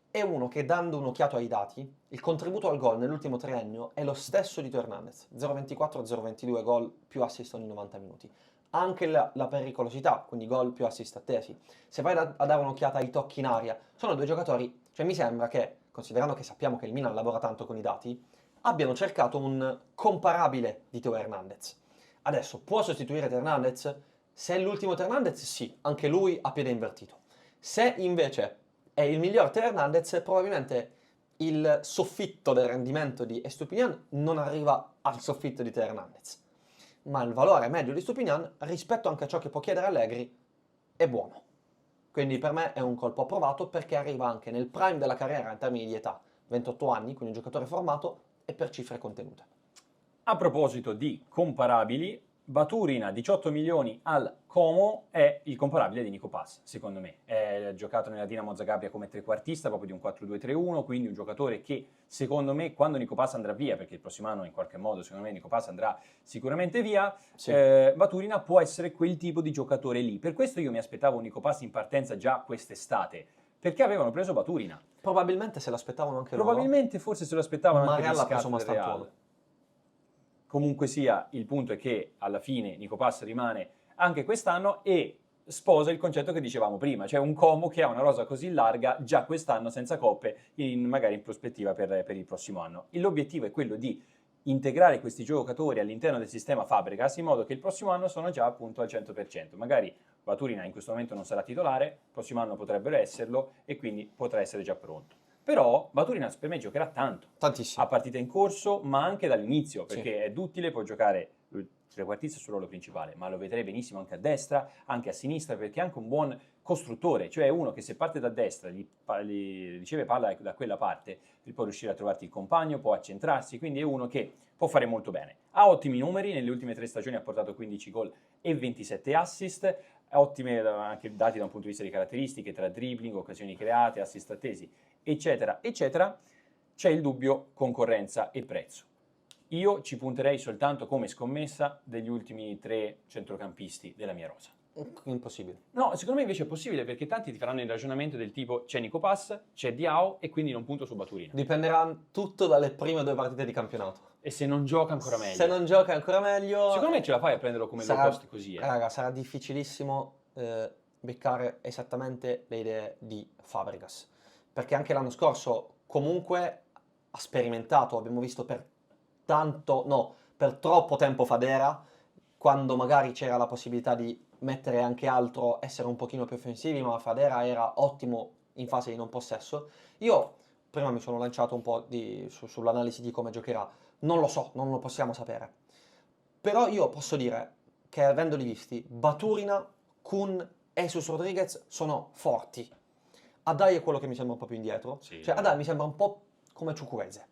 è uno che, dando un'occhiata ai dati, il contributo al gol nell'ultimo triennio è lo stesso di Teo Hernandez, 0,24-0,22 gol più assist ogni 90 minuti. Anche la pericolosità, quindi gol più assist attesi. Se vai a dare un'occhiata ai tocchi in aria, sono due giocatori, cioè mi sembra che, considerando che sappiamo che il Milan lavora tanto con i dati, abbiano cercato un comparabile di Teo Hernandez. Adesso, può sostituire Teo Hernandez? Se è l'ultimo Teo Hernandez, sì, anche lui a piede invertito. Se invece è il miglior Teo Hernandez, probabilmente il soffitto del rendimento di Estupinian non arriva al soffitto di Teo Hernandez. Ma il valore medio di Stupinian, rispetto anche a ciò che può chiedere Allegri, è buono. Quindi per me è un colpo approvato perché arriva anche nel prime della carriera in termini di età, 28 anni, quindi un giocatore formato e per cifre contenute. A proposito di comparabili, Baturina 18 milioni al Como è il comparabile di Nico Pass, secondo me. È giocato nella Dinamo Zagabria come trequartista, proprio di un 4-2-3-1, quindi un giocatore che secondo me quando Nico Pass andrà via, perché il prossimo anno in qualche modo secondo me Nico Pass andrà sicuramente via, Sì. Baturina può essere quel tipo di giocatore lì. Per questo io mi aspettavo un Nico Pass in partenza già quest'estate, perché avevano preso Baturina. Probabilmente se l'aspettavano anche Probabilmente forse se lo aspettavano anche Marella di ha preso scatto del Real. Mastantuono. Comunque sia, il punto è che alla fine Nico Pass rimane anche quest'anno e sposa il concetto che dicevamo prima, cioè un Como che ha una rosa così larga già quest'anno senza coppe, magari in prospettiva per il prossimo anno. L'obiettivo è quello di integrare questi giocatori all'interno del sistema Fabregas in modo che il prossimo anno sono già appunto al 100%. Magari Baturina in questo momento non sarà titolare, il prossimo anno potrebbero esserlo e quindi potrà essere già pronto. Però Baturina per me giocherà tanto, Tantissimo. a partita in corso, ma anche dall'inizio, Sì. perché è duttile, può giocare il trequartista sul ruolo principale, ma lo vedrei benissimo anche a destra, anche a sinistra, perché è anche un buon costruttore, cioè uno che se parte da destra, gli riceve palla da quella parte, può riuscire a trovarti il compagno, può accentrarsi, quindi è uno che può fare molto bene. Ha ottimi numeri, nelle ultime 3 stagioni ha portato 15 gol e 27 assist, ottime anche dati da un punto di vista di caratteristiche, tra dribbling, occasioni create, assist attesi, eccetera, eccetera. C'è il dubbio concorrenza e prezzo. Io ci punterei soltanto come scommessa degli ultimi 3 centrocampisti della mia rosa. Impossibile. No, secondo me invece è possibile perché tanti ti faranno il ragionamento del tipo c'è Nico Pass, c'è Diao e quindi non punto su Baturina. Dipenderà tutto dalle prime 2 partite di campionato. E se non gioca ancora meglio. Se non gioca ancora meglio... Secondo me ce la fai a prenderlo come low cost così. Raga, sarà difficilissimo beccare esattamente le idee di Fabregas. Perché anche l'anno scorso comunque ha sperimentato, abbiamo visto per troppo tempo Fadera, quando magari c'era la possibilità di mettere anche altro, essere un pochino più offensivi, ma Fadera era ottimo in fase di non possesso. Io prima mi sono lanciato un po' sull'analisi di come giocherà, non lo so, non lo possiamo sapere. Però io posso dire che avendoli visti, Baturina, Kun e Jesus Rodriguez sono forti. Adai è quello che mi sembra un po' più indietro. Sì. Cioè Adai mi sembra un po' come Chukwueze,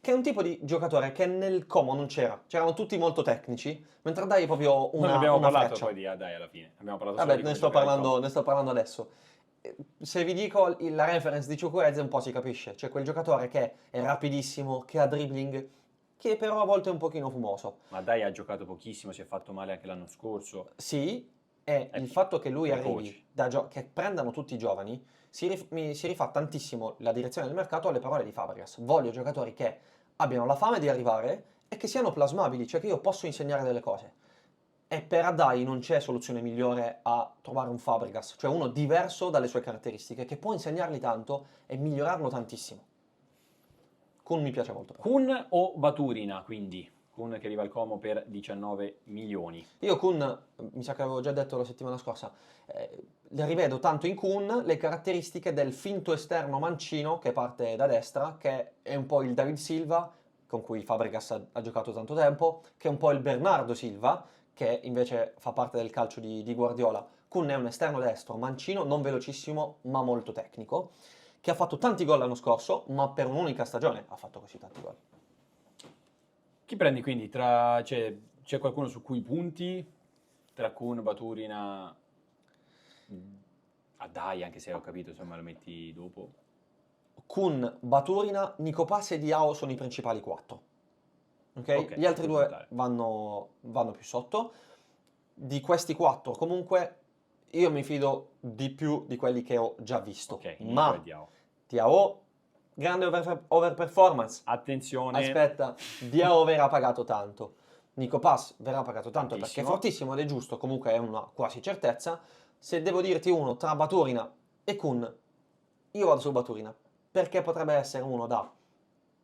che è un tipo di giocatore che nel Como non c'era. C'erano tutti molto tecnici, mentre Adai è proprio Non abbiamo parlato freccia. poi di Adai alla fine. Abbiamo parlato Vabbè, solo di ne come sto giocare in parlando, ne sto parlando adesso. Se vi dico la reference di Chukwueze un po' si capisce. Cioè quel giocatore che è rapidissimo, che ha dribbling, che però a volte è un pochino fumoso. Ma Adai ha giocato pochissimo, si è fatto male anche l'anno scorso. Sì, e il fatto che lui da arrivi, che prendano tutti i giovani, si rifà tantissimo la direzione del mercato alle parole di Fabregas. Voglio giocatori che abbiano la fame di arrivare e che siano plasmabili, cioè che io posso insegnare delle cose. E per Adai non c'è soluzione migliore a trovare un Fabregas, cioè uno diverso dalle sue caratteristiche, che può insegnargli tanto e migliorarlo tantissimo. Kun mi piace molto. Kun o Baturina, quindi? Kun che arriva al Como per 19 milioni. Io Kun, mi sa che avevo già detto la settimana scorsa, le rivedo tanto in Kun le caratteristiche del finto esterno mancino che parte da destra, che è un po' il David Silva, con cui Fabregas ha giocato tanto tempo, che è un po' il Bernardo Silva, che invece fa parte del calcio di Guardiola. Kun è un esterno destro mancino, non velocissimo, ma molto tecnico, che ha fatto tanti gol l'anno scorso, ma per un'unica stagione ha fatto così tanti gol. Chi prendi quindi? C'è qualcuno su cui punti? Tra Kun, Baturina, Adai, anche se ho capito, insomma, lo metti dopo. Kun, Baturina, Nicopas e Diao sono i principali 4. Ok, Gli altri puoi due puntare. vanno più sotto. Di questi 4, comunque, io mi fido di più di quelli che ho già visto. Ok, Nico Ma e Diao. Diao, grande overperformance. Attenzione. Aspetta, Diao verrà pagato tanto. Nicopas verrà pagato tanto perché è Tantissimo. fortissimo ed è giusto, comunque è una quasi certezza. Se devo dirti uno tra Baturina e Kun, io vado su Baturina, perché potrebbe essere uno da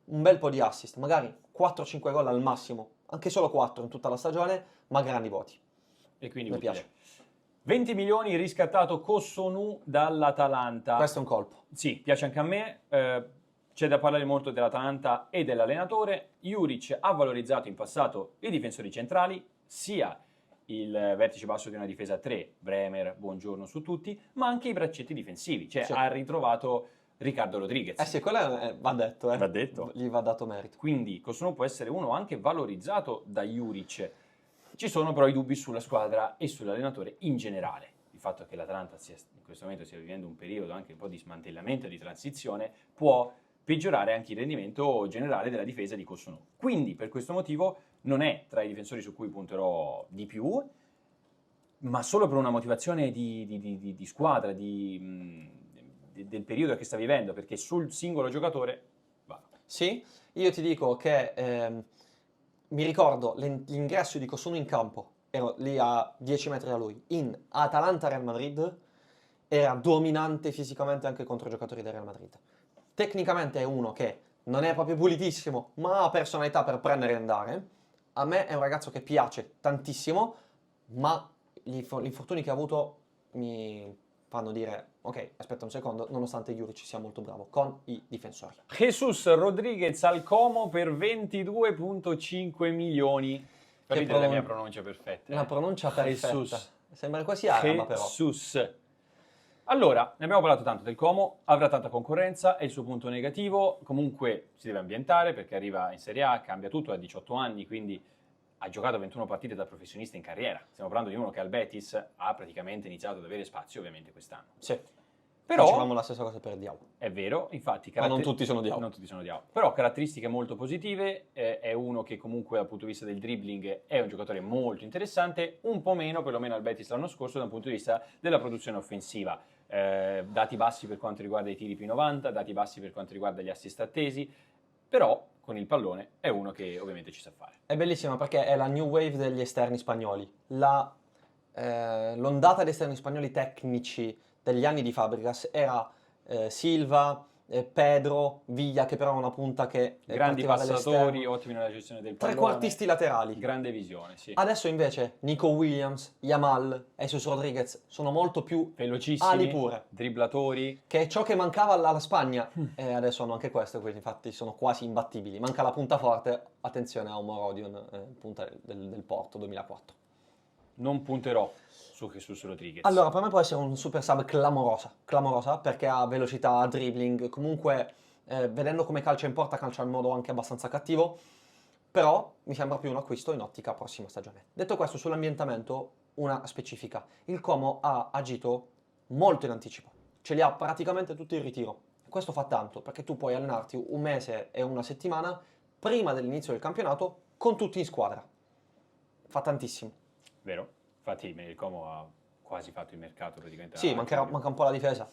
un bel po' di assist, magari 4-5 gol al massimo, anche solo 4 in tutta la stagione, ma grandi voti. E quindi Mi utile. piace. 20 milioni riscattato Kossonu dall'Atalanta. Questo è un colpo. Sì, piace anche a me. C'è da parlare molto dell'Atalanta e dell'allenatore. Juric ha valorizzato in passato i difensori centrali, sia il vertice basso di una difesa a 3, Bremer, buongiorno su tutti, ma anche i braccetti difensivi. Cioè Sì. ha ritrovato Riccardo Rodriguez. Sì, quello va detto, Va detto. Gli va dato merito. Quindi Kossonu può essere uno anche valorizzato da Juric. Ci sono però i dubbi sulla squadra e sull'allenatore in generale. Il fatto che l'Atalanta in questo momento stia vivendo un periodo anche un po' di smantellamento e di transizione può peggiorare anche il rendimento generale della difesa di Kossonu. Quindi per questo motivo non è tra i difensori su cui punterò di più, ma solo per una motivazione di squadra, del periodo che sta vivendo, perché sul singolo giocatore va. Sì, io ti dico che mi ricordo l'ingresso di Kossonu in campo, ero lì a 10 metri da lui, in Atalanta-Real Madrid, era dominante fisicamente anche contro i giocatori del Real Madrid. Tecnicamente è uno che non è proprio pulitissimo, ma ha personalità per prendere e andare. A me è un ragazzo che piace tantissimo, ma gli infortuni che ha avuto mi fanno dire, ok, aspetta un secondo, nonostante Juric sia molto bravo con i difensori. Jesus Rodriguez al Como per 22,5 milioni. Capite la mia pronuncia perfetta? Una pronuncia perfetta. Jesus. Sembra quasi araba però. Jesus. Allora, ne abbiamo parlato tanto del Como, avrà tanta concorrenza, è il suo punto negativo, comunque si deve ambientare perché arriva in Serie A, cambia tutto, ha 18 anni, quindi ha giocato 21 partite da professionista in carriera. Stiamo parlando di uno che al Betis ha praticamente iniziato ad avere spazio ovviamente quest'anno. Sì. Però Dicevamo la stessa cosa per Diao. è vero, infatti... Ma non tutti sono Diao. Non tutti sono Diao. Però caratteristiche molto positive, è uno che comunque dal punto di vista del dribbling è un giocatore molto interessante, un po' meno, perlomeno al Betis l'anno scorso, dal punto di vista della produzione offensiva. Dati bassi per quanto riguarda i tiri P90, dati bassi per quanto riguarda gli assist attesi, però con il pallone è uno che ovviamente ci sa fare. È bellissima perché è la new wave degli esterni spagnoli. L'ondata di esterni spagnoli tecnici degli anni di Fabregas era Silva, Pedro, Villa, che però è una punta che Grandi partiva passatori, dall'esterno. ottimi nella gestione del pallone. Trequartisti laterali. Grande visione, sì. Adesso invece Nico Williams, Yamal, Jesus Rodriguez sono molto più Velocissimi, ali pure, dribblatori. che è ciò che mancava alla Spagna. E adesso hanno anche questo, quindi infatti sono quasi imbattibili. Manca la punta forte, attenzione a Omar Odion, punta del Porto 2004. Non punterò su Jesus Rodriguez. Allora, per me può essere un super sub clamorosa perché ha velocità, dribbling, comunque vedendo come calcia in porta, calcia in modo anche abbastanza cattivo, però mi sembra più un acquisto in ottica prossima stagione. Detto questo, sull'ambientamento, una specifica. Il Como ha agito molto in anticipo, ce li ha praticamente tutti in ritiro. Questo fa tanto, perché tu puoi allenarti un mese e una settimana prima dell'inizio del campionato con tutti in squadra. Fa tantissimo. Vero? Infatti il Como ha quasi fatto il mercato praticamente. Sì, manca un po' la difesa.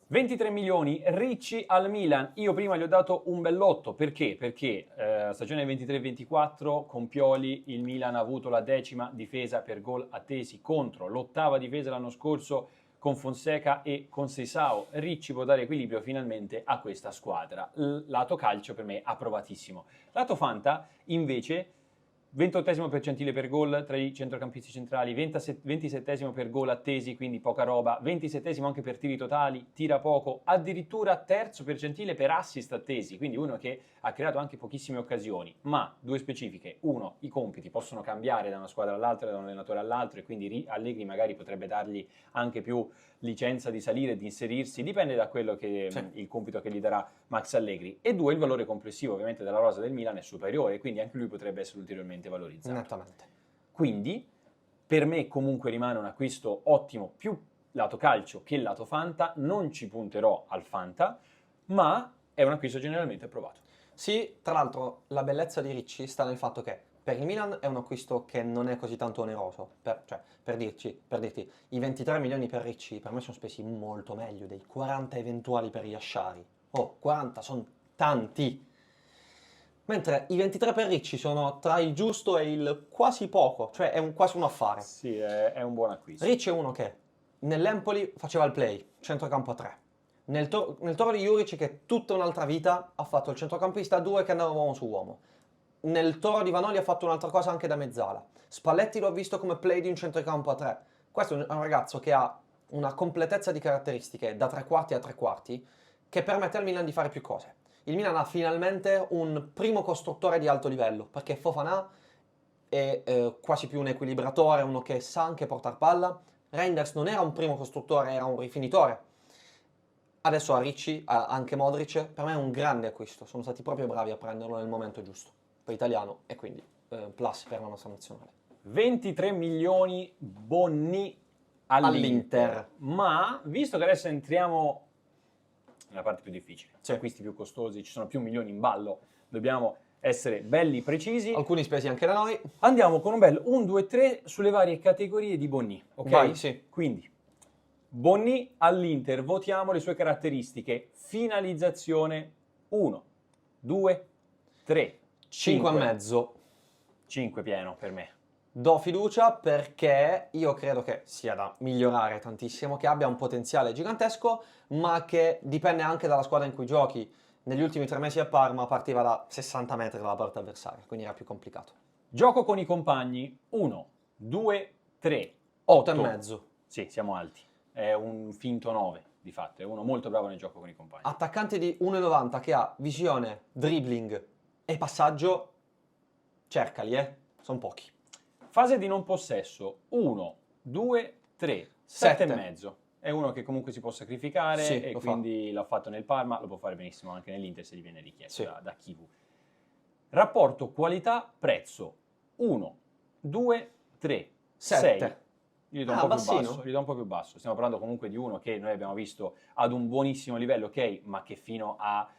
23 milioni, Ricci al Milan. Io prima gli ho dato un bell'otto. Perché? Perché la stagione 23-24 con Pioli il Milan ha avuto la 10ª difesa per gol attesi contro l'8ª difesa l'anno scorso con Fonseca e con Seisao. Ricci può dare equilibrio finalmente a questa squadra. Lato calcio per me approvatissimo. Lato Fanta invece 28esimo percentile per gol tra i centrocampisti centrali, 27esimo per gol attesi, quindi poca roba, 27esimo anche per tiri totali, tira poco, addirittura terzo percentile per assist attesi, quindi uno che ha creato anche pochissime occasioni, ma due specifiche: uno, i compiti possono cambiare da una squadra all'altra, da un allenatore all'altro, e quindi Allegri magari potrebbe dargli anche più licenza di salire, di inserirsi, dipende da quello che il compito che gli darà Max Allegri. E due, il valore complessivo ovviamente della rosa del Milan è superiore, quindi anche lui potrebbe essere ulteriormente valorizzato. Nettamente. Quindi per me comunque rimane un acquisto ottimo, più lato calcio che lato Fanta. Non ci punterò al Fanta, ma è un acquisto generalmente approvato. Sì, tra l'altro la bellezza di Ricci sta nel fatto che per il Milan è un acquisto che non è così tanto oneroso. Per dirti, i 23 milioni per Ricci per me sono spesi molto meglio dei 40 eventuali per Yashari. Oh, 40 sono tanti. Mentre i 23 per Ricci sono tra il giusto e il quasi poco, cioè è quasi un affare. Sì, è un buon acquisto. Ricci è uno che nell'Empoli faceva il play, centrocampo a 3. Nel Toro di Juric, che è tutta un'altra vita, ha fatto il centrocampista a 2 che andava uomo su uomo. Nel Toro di Vanoli ha fatto un'altra cosa anche da mezzala. Spalletti l'ho visto come play di un centrocampo a 3. Questo è un ragazzo che ha una completezza di caratteristiche da 3 quarti a 3 quarti che permette al Milan di fare più cose. Il Milan ha finalmente un primo costruttore di alto livello, perché Fofana è quasi più un equilibratore, uno che sa anche portare palla. Reinders non era un primo costruttore, era un rifinitore. Adesso a Ricci, anche Modric, per me è un grande acquisto. Sono stati proprio bravi a prenderlo nel momento giusto, per italiano, e quindi plus per la nostra nazionale. 23 milioni Bonni all'Inter. Ma, visto che adesso entriamo nella parte più difficile, Sì. acquisti più costosi, ci sono più milioni in ballo, dobbiamo essere belli precisi. Alcuni spesi anche da noi. Andiamo con un bel 1, 2, 3 sulle varie categorie di Bonni, ok? Vai, sì. Quindi, Bonni all'Inter, votiamo le sue caratteristiche. Finalizzazione 1, 2, 3. 5,5. 5 pieno per me. Do fiducia perché io credo che sia da migliorare tantissimo, che abbia un potenziale gigantesco, ma che dipende anche dalla squadra in cui giochi. Negli ultimi 3 mesi a Parma partiva da 60 metri dalla porta avversaria, quindi era più complicato. Gioco con i compagni 1, 2, 3. 8,5. Sì, siamo alti. È un finto 9, di fatto. È uno molto bravo nel gioco con i compagni. Attaccante di 1,90 che ha visione, dribbling e passaggio, cercali, sono pochi. Fase di non possesso 1, 2, 3, 7,5. È uno che comunque si può sacrificare, Sì, e lo quindi l'ha fatto nel Parma, lo può fare benissimo anche nell'Inter se gli viene richiesto Sì. da Chivu. Rapporto qualità-prezzo 1, 2, 3, 6. 7. Gli do un po' più basso, gli do un po' più basso. Stiamo parlando comunque di uno che noi abbiamo visto ad un buonissimo livello, ok, ma che fino a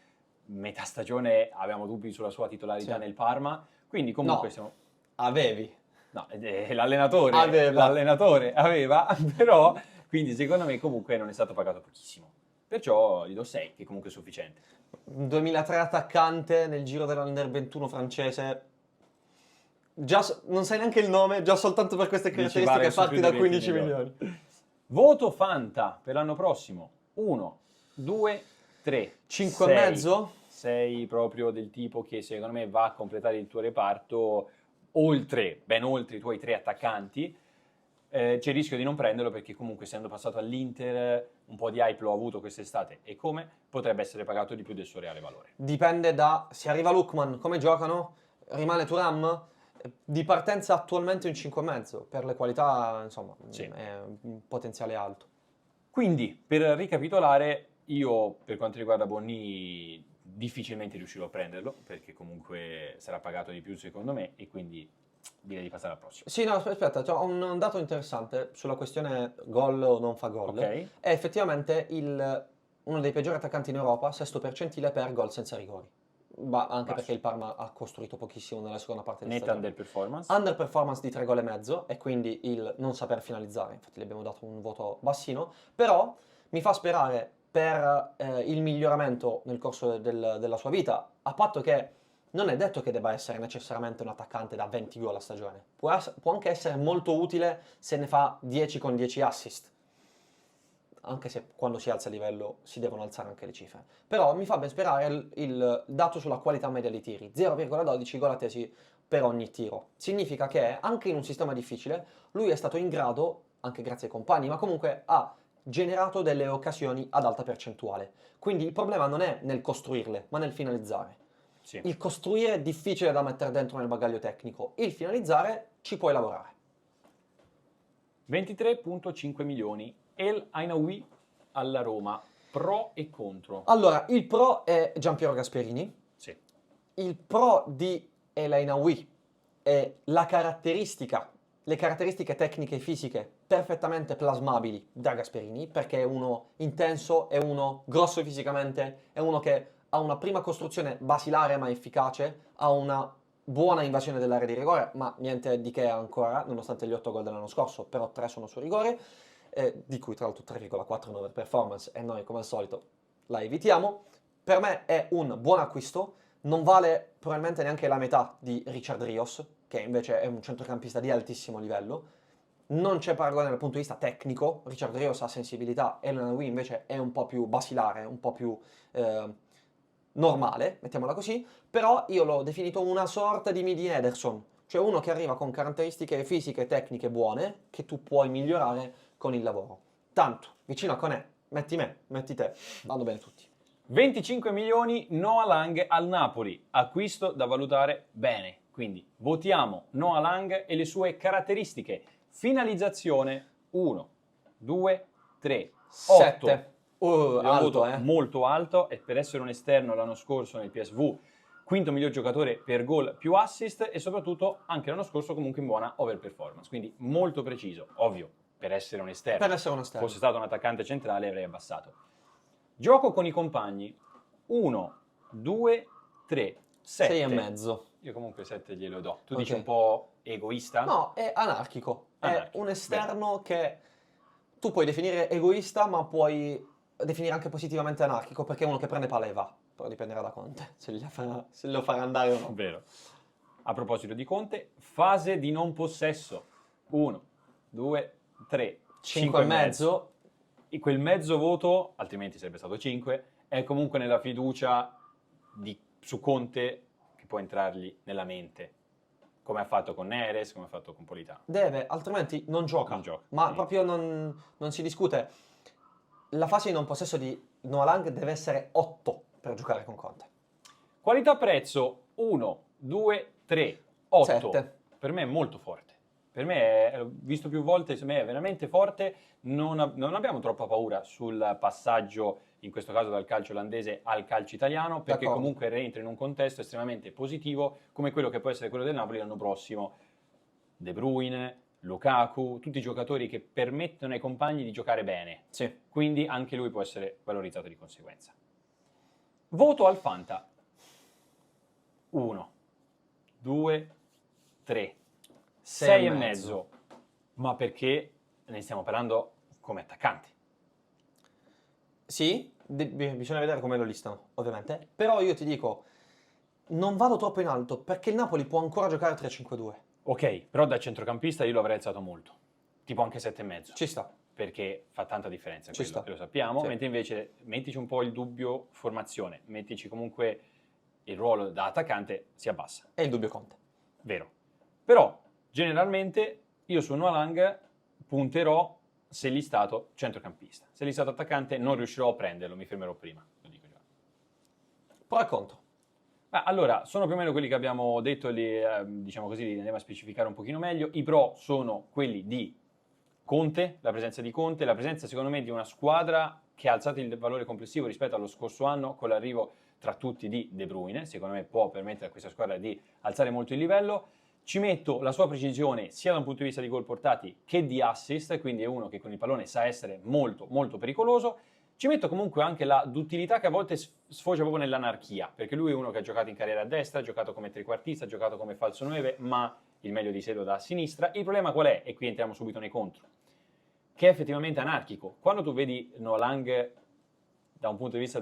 metà stagione avevamo dubbi sulla sua titolarità Sì. nel Parma. Quindi comunque No. siamo... Avevi. No, l'allenatore aveva, però, quindi secondo me comunque non è stato pagato pochissimo. Perciò gli do 6, che comunque è sufficiente. 2003 attaccante nel giro dell'Under 21 francese. Già non sai neanche il nome, già soltanto per queste Dici, caratteristiche vale su parti più da di 20 15 milioni. Voto Fanta per l'anno prossimo. 1, 2, 3. 5,5? 6 proprio del tipo che secondo me va a completare il tuo reparto ben oltre i tuoi 3 attaccanti. C'è il rischio di non prenderlo perché comunque essendo passato all'Inter un po' di hype l'ho avuto quest'estate e come potrebbe essere pagato di più del suo reale valore. Dipende da se arriva Lookman, come giocano, rimane Thuram. Di partenza attualmente un 5,5 per le qualità, insomma, Sì. è un potenziale alto. Quindi, per ricapitolare, io per quanto riguarda Bonni difficilmente riuscirò a prenderlo perché comunque sarà pagato di più secondo me e quindi direi di passare al prossimo. Sì, no, aspetta, c'ho un dato interessante sulla questione gol o non fa gol. Ok? È effettivamente uno dei peggiori attaccanti in Europa, sesto percentile per gol senza rigori. Ma anche Basso. perché il Parma ha costruito pochissimo nella seconda parte di Netta stagione. underperformance. Underperformance di 3 gol e mezzo e quindi il non saper finalizzare, infatti gli abbiamo dato un voto bassino, però mi fa sperare per il miglioramento nel corso della sua vita, a patto che non è detto che debba essere necessariamente un attaccante da 20 gol a stagione, può anche essere molto utile se ne fa 10 con 10 assist, anche se quando si alza il livello si devono alzare anche le cifre. Però mi fa ben sperare il dato sulla qualità media dei tiri, 0,12 gol attesi per ogni tiro. Significa che anche in un sistema difficile lui è stato in grado, anche grazie ai compagni, ma comunque ha generato delle occasioni ad alta percentuale. Quindi il problema non è nel costruirle, ma nel finalizzare. Sì. Il costruire è difficile da mettere dentro nel bagaglio tecnico, il finalizzare ci puoi lavorare. 23,5 milioni. El Ainaoui alla Roma. Pro e contro. Allora, il pro è Giampiero Gasperini. Sì. Il pro di El Ainaoui è la caratteristica le caratteristiche tecniche e fisiche perfettamente plasmabili da Gasperini, perché è uno intenso, è uno grosso fisicamente, è uno che ha una prima costruzione basilare ma efficace, ha una buona invasione dell'area di rigore, ma niente di che ancora, nonostante gli 8 gol dell'anno scorso, però 3 sono su rigore, di cui tra l'altro 3,49 performance, e noi come al solito la evitiamo. Per me è un buon acquisto, non vale probabilmente neanche la metà di Richard Rios, che invece è un centrocampista di altissimo livello. Non c'è paragone dal punto di vista tecnico, Richard Rios ha sensibilità, El Nanaoui invece è un po' più basilare, un po' più normale, mettiamola così, però io l'ho definito una sorta di midi Ederson, cioè uno che arriva con caratteristiche fisiche e tecniche buone, che tu puoi migliorare con il lavoro. Tanto, vicino a Conè, metti me, metti te, vanno bene tutti. 25 milioni Noah Lang al Napoli, acquisto da valutare bene. Quindi votiamo Noah Lang e le sue caratteristiche. Finalizzazione 1, 2, 3, 8. 7. Alto, molto alto, e per essere un esterno l'anno scorso nel PSV quinto miglior giocatore per gol più assist, e soprattutto anche l'anno scorso comunque in buona overperformance, quindi molto preciso. Ovvio, per essere un esterno. Per essere un esterno. Fosse stato un attaccante centrale avrei abbassato. Gioco con i compagni 1, 2, 3, 7. 6,5. Io comunque 7 glielo do. Tu Ok. dici un po' egoista? No, è anarchico. Anarchico, È un esterno che tu puoi definire egoista, ma puoi definire anche positivamente anarchico, perché è uno che prende palla e va. Però dipenderà da Conte, se lo farà andare o no. Vero. A proposito di Conte, fase di non possesso. 1, 2, 3, 5,5. E quel mezzo voto, altrimenti sarebbe stato 5, è comunque nella fiducia su Conte, che può entrargli nella mente, come ha fatto con Neres, come ha fatto con Politano. Deve, altrimenti non gioca. Non gioca. Ma proprio non si discute. La fase di non possesso di Noah Lang deve essere 8 per giocare con Conte. Qualità-prezzo 1, 2, 3, 8. 7. Per me è molto forte. Per me, l'ho visto più volte, secondo me è veramente forte. Non abbiamo troppa paura sul passaggio, in questo caso dal calcio olandese al calcio italiano, perché D'accordo. comunque rientra in un contesto estremamente positivo, come quello che può essere quello del Napoli l'anno prossimo. De Bruyne, Lukaku, tutti i giocatori che permettono ai compagni di giocare bene. Sì. Quindi anche lui può essere valorizzato di conseguenza. Voto al Fanta. 1, 2, 3, 6,5. Ma perché ne stiamo parlando come attaccanti? Sì, bisogna vedere come lo listano, ovviamente. Però io ti dico, non vado troppo in alto, perché il Napoli può ancora giocare 3-5-2. Ok, però da centrocampista io lo avrei alzato molto. Tipo anche 7,5. Ci sta. Perché fa tanta differenza Ci quello, sta. e lo sappiamo, Sì. mentre invece mettici un po' il dubbio formazione, mettici comunque il ruolo da attaccante, si abbassa. È il dubbio Conte. Vero. Però, generalmente, io su Noah Lang punterò, se listato, centrocampista. Se listato attaccante non riuscirò a prenderlo, mi fermerò prima, lo dico già. Pro e contro. Allora, sono più o meno quelli che abbiamo detto, diciamo così, li andiamo a specificare un pochino meglio. I pro sono quelli di Conte, la presenza di Conte, la presenza secondo me di una squadra che ha alzato il valore complessivo rispetto allo scorso anno con l'arrivo tra tutti di De Bruyne, secondo me può permettere a questa squadra di alzare molto il livello. Ci metto la sua precisione sia da un punto di vista di gol portati che di assist, quindi è uno che con il pallone sa essere molto molto pericoloso. Ci metto comunque anche la duttilità che a volte sfocia proprio nell'anarchia, perché lui è uno che ha giocato in carriera a destra, ha giocato come trequartista, ha giocato come falso 9, ma il meglio di sé lo dà a sinistra. Il problema qual è? E qui entriamo subito nei contro, che è effettivamente anarchico. Quando tu vedi Noah Lang da un punto di vista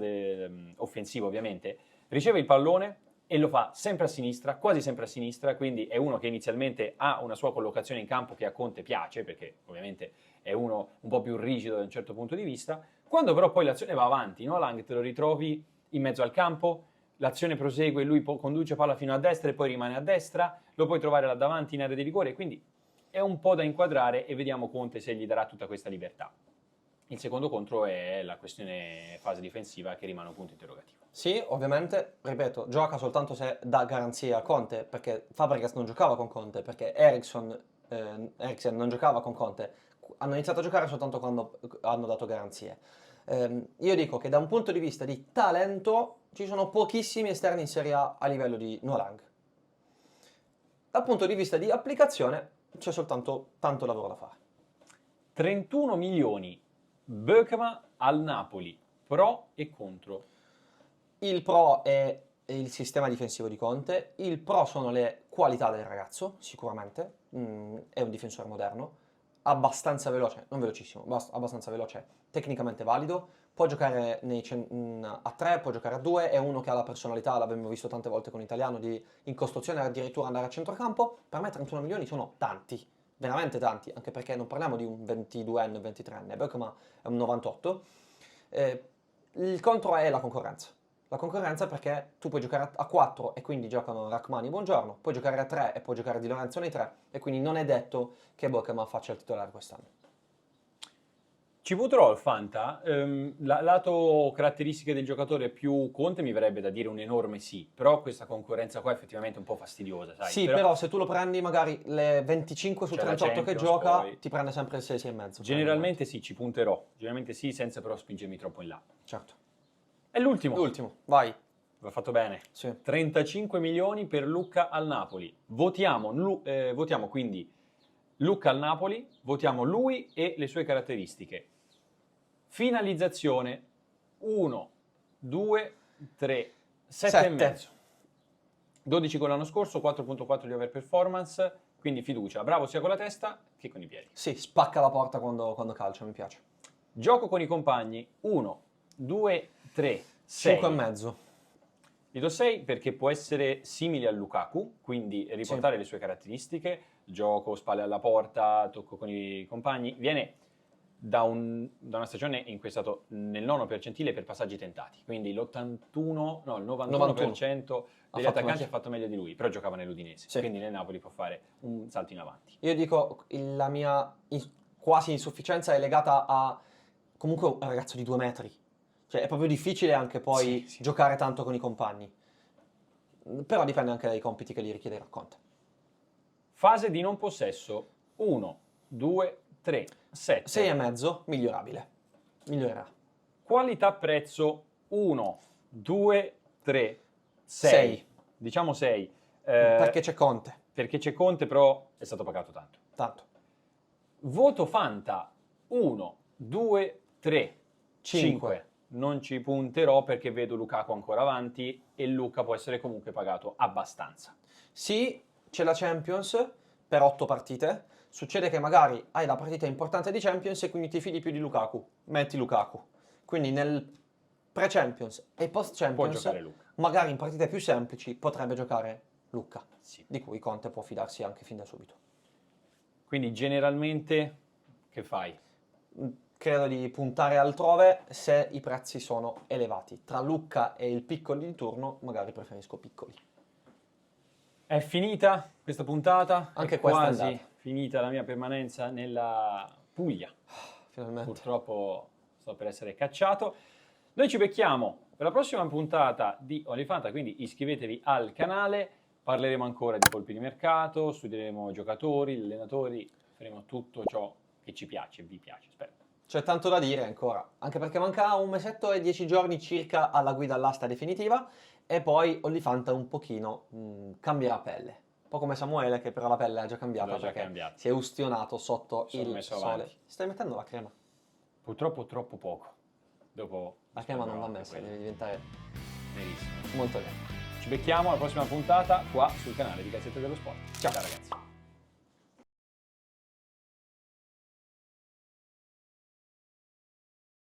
offensivo, ovviamente, riceve il pallone e lo fa sempre a sinistra, quasi sempre a sinistra, quindi è uno che inizialmente ha una sua collocazione in campo che a Conte piace, perché ovviamente è uno un po' più rigido da un certo punto di vista. Quando però poi l'azione va avanti, Noah Lang te lo ritrovi in mezzo al campo, l'azione prosegue, lui conduce palla fino a destra e poi rimane a destra, lo puoi trovare là davanti in area di rigore, quindi è un po' da inquadrare e vediamo Conte se gli darà tutta questa libertà. Il secondo contro è la questione fase difensiva, che rimane un punto interrogativo. Sì, ovviamente, ripeto, gioca soltanto se dà garanzie a Conte, perché Fabregas non giocava con Conte, perché Eriksen non giocava con Conte, hanno iniziato a giocare soltanto quando hanno dato garanzie. Io dico che da un punto di vista di talento ci sono pochissimi esterni in Serie A livello di Noah Lang. Dal punto di vista di applicazione c'è soltanto tanto lavoro da fare. 31 milioni, Beuckema al Napoli, pro e contro. Il pro è il sistema difensivo di Conte, il pro sono le qualità del ragazzo, sicuramente, è un difensore moderno, abbastanza veloce, non velocissimo, abbastanza veloce, tecnicamente valido, può giocare a 3, può giocare a 2, è uno che ha la personalità, l'abbiamo visto tante volte con l'italiano, di in costruzione addirittura andare a centrocampo. Per me 31 milioni sono tanti, veramente tanti, anche perché non parliamo di un 22enne, 23enne, Beuckema è un 98. Il contro è la concorrenza. La concorrenza perché tu puoi giocare a 4 e quindi giocano Rachmani, buongiorno, puoi giocare a 3 e puoi giocare Di Lorenzo nei 3 e quindi non è detto che Beuckema faccia il titolare quest'anno. Ci punterò al Fanta, lato caratteristiche del giocatore più Conte mi verrebbe da dire un enorme sì, però questa concorrenza qua è effettivamente un po' fastidiosa, sai? Sì, però se tu lo prendi magari le 25 su C'è la 38 che Champions, gioca, poi. ti prende sempre il 6,5. Generalmente sì, ci punterò, generalmente sì, senza però spingermi troppo in là. Certo. E l'ultimo, L'ultimo, vai. l'ho fatto bene. Sì. 35 milioni per Lucca al Napoli. Votiamo quindi Lucca al Napoli, votiamo lui e le sue caratteristiche. Finalizzazione 1, 2, 3, 7,5. 12 con l'anno scorso, 4,4 di over performance, quindi fiducia. Bravo sia con la testa che con i piedi. Sì, spacca la porta quando calcia, mi piace. Gioco con i compagni 1, 2, 3, 6. 5,5. Gli do 6 perché può essere simile a Lukaku, quindi riportare le sue caratteristiche, gioco, spalle alla porta, tocco con i compagni, viene da una stagione in cui è stato nel nono percentile per passaggi tentati, quindi il 91% degli attaccanti ha fatto meglio di lui, però giocava nell'Udinese, Sì. quindi nel Napoli può fare un salto in avanti. Io dico, la mia quasi insufficienza è legata a comunque un ragazzo di 2 metri. Cioè è proprio difficile anche poi Sì. giocare tanto con i compagni. Però dipende anche dai compiti che gli richiede il Conte. Fase di non possesso 1, 2, 3, 7. 6,5, migliorabile. Migliorerà. Qualità prezzo 1, 2, 3, 6. Sei. Diciamo 6. Perché c'è Conte. Perché c'è Conte, però è stato pagato tanto. Tanto. Voto Fanta 1, 2, 3, 5. Cinque. Non ci punterò perché vedo Lukaku ancora avanti e Luca può essere comunque pagato abbastanza. Sì, c'è la Champions per 8 partite. Succede che magari hai la partita importante di Champions e quindi ti fidi più di Lukaku. Metti Lukaku. Quindi nel pre-Champions e Può post-Champions, giocare Luca. magari in partite più semplici potrebbe giocare Luka, Sì. di cui Conte può fidarsi anche fin da subito. Quindi generalmente che fai? Credo di puntare altrove se i prezzi sono elevati. Tra Lucca e il piccoli di turno, magari preferisco piccoli. È finita questa puntata? Anche È questa è quasi andata. finita la mia permanenza nella Puglia. Finalmente. Purtroppo sto per essere cacciato. Noi ci becchiamo per la prossima puntata di Olifanta, quindi iscrivetevi al canale, parleremo ancora di colpi di mercato, studieremo giocatori, allenatori, faremo tutto ciò che ci piace e vi piace, spero. C'è tanto da dire ancora, anche perché manca un mesetto e 10 giorni circa alla guida all'asta definitiva e poi Olifanta un pochino cambierà pelle. Un po' come Samuele che però la pelle ha già cambiato L'ha già perché cambiata. si è ustionato sotto Sono il messo sole. avanti. Stai mettendo la crema? Purtroppo troppo poco. Dopo La crema non va anche messa, quello. deve diventare Verissimo. molto bene. Ci becchiamo alla prossima puntata qua sul canale di Gazzetta dello Sport. Ciao ragazzi.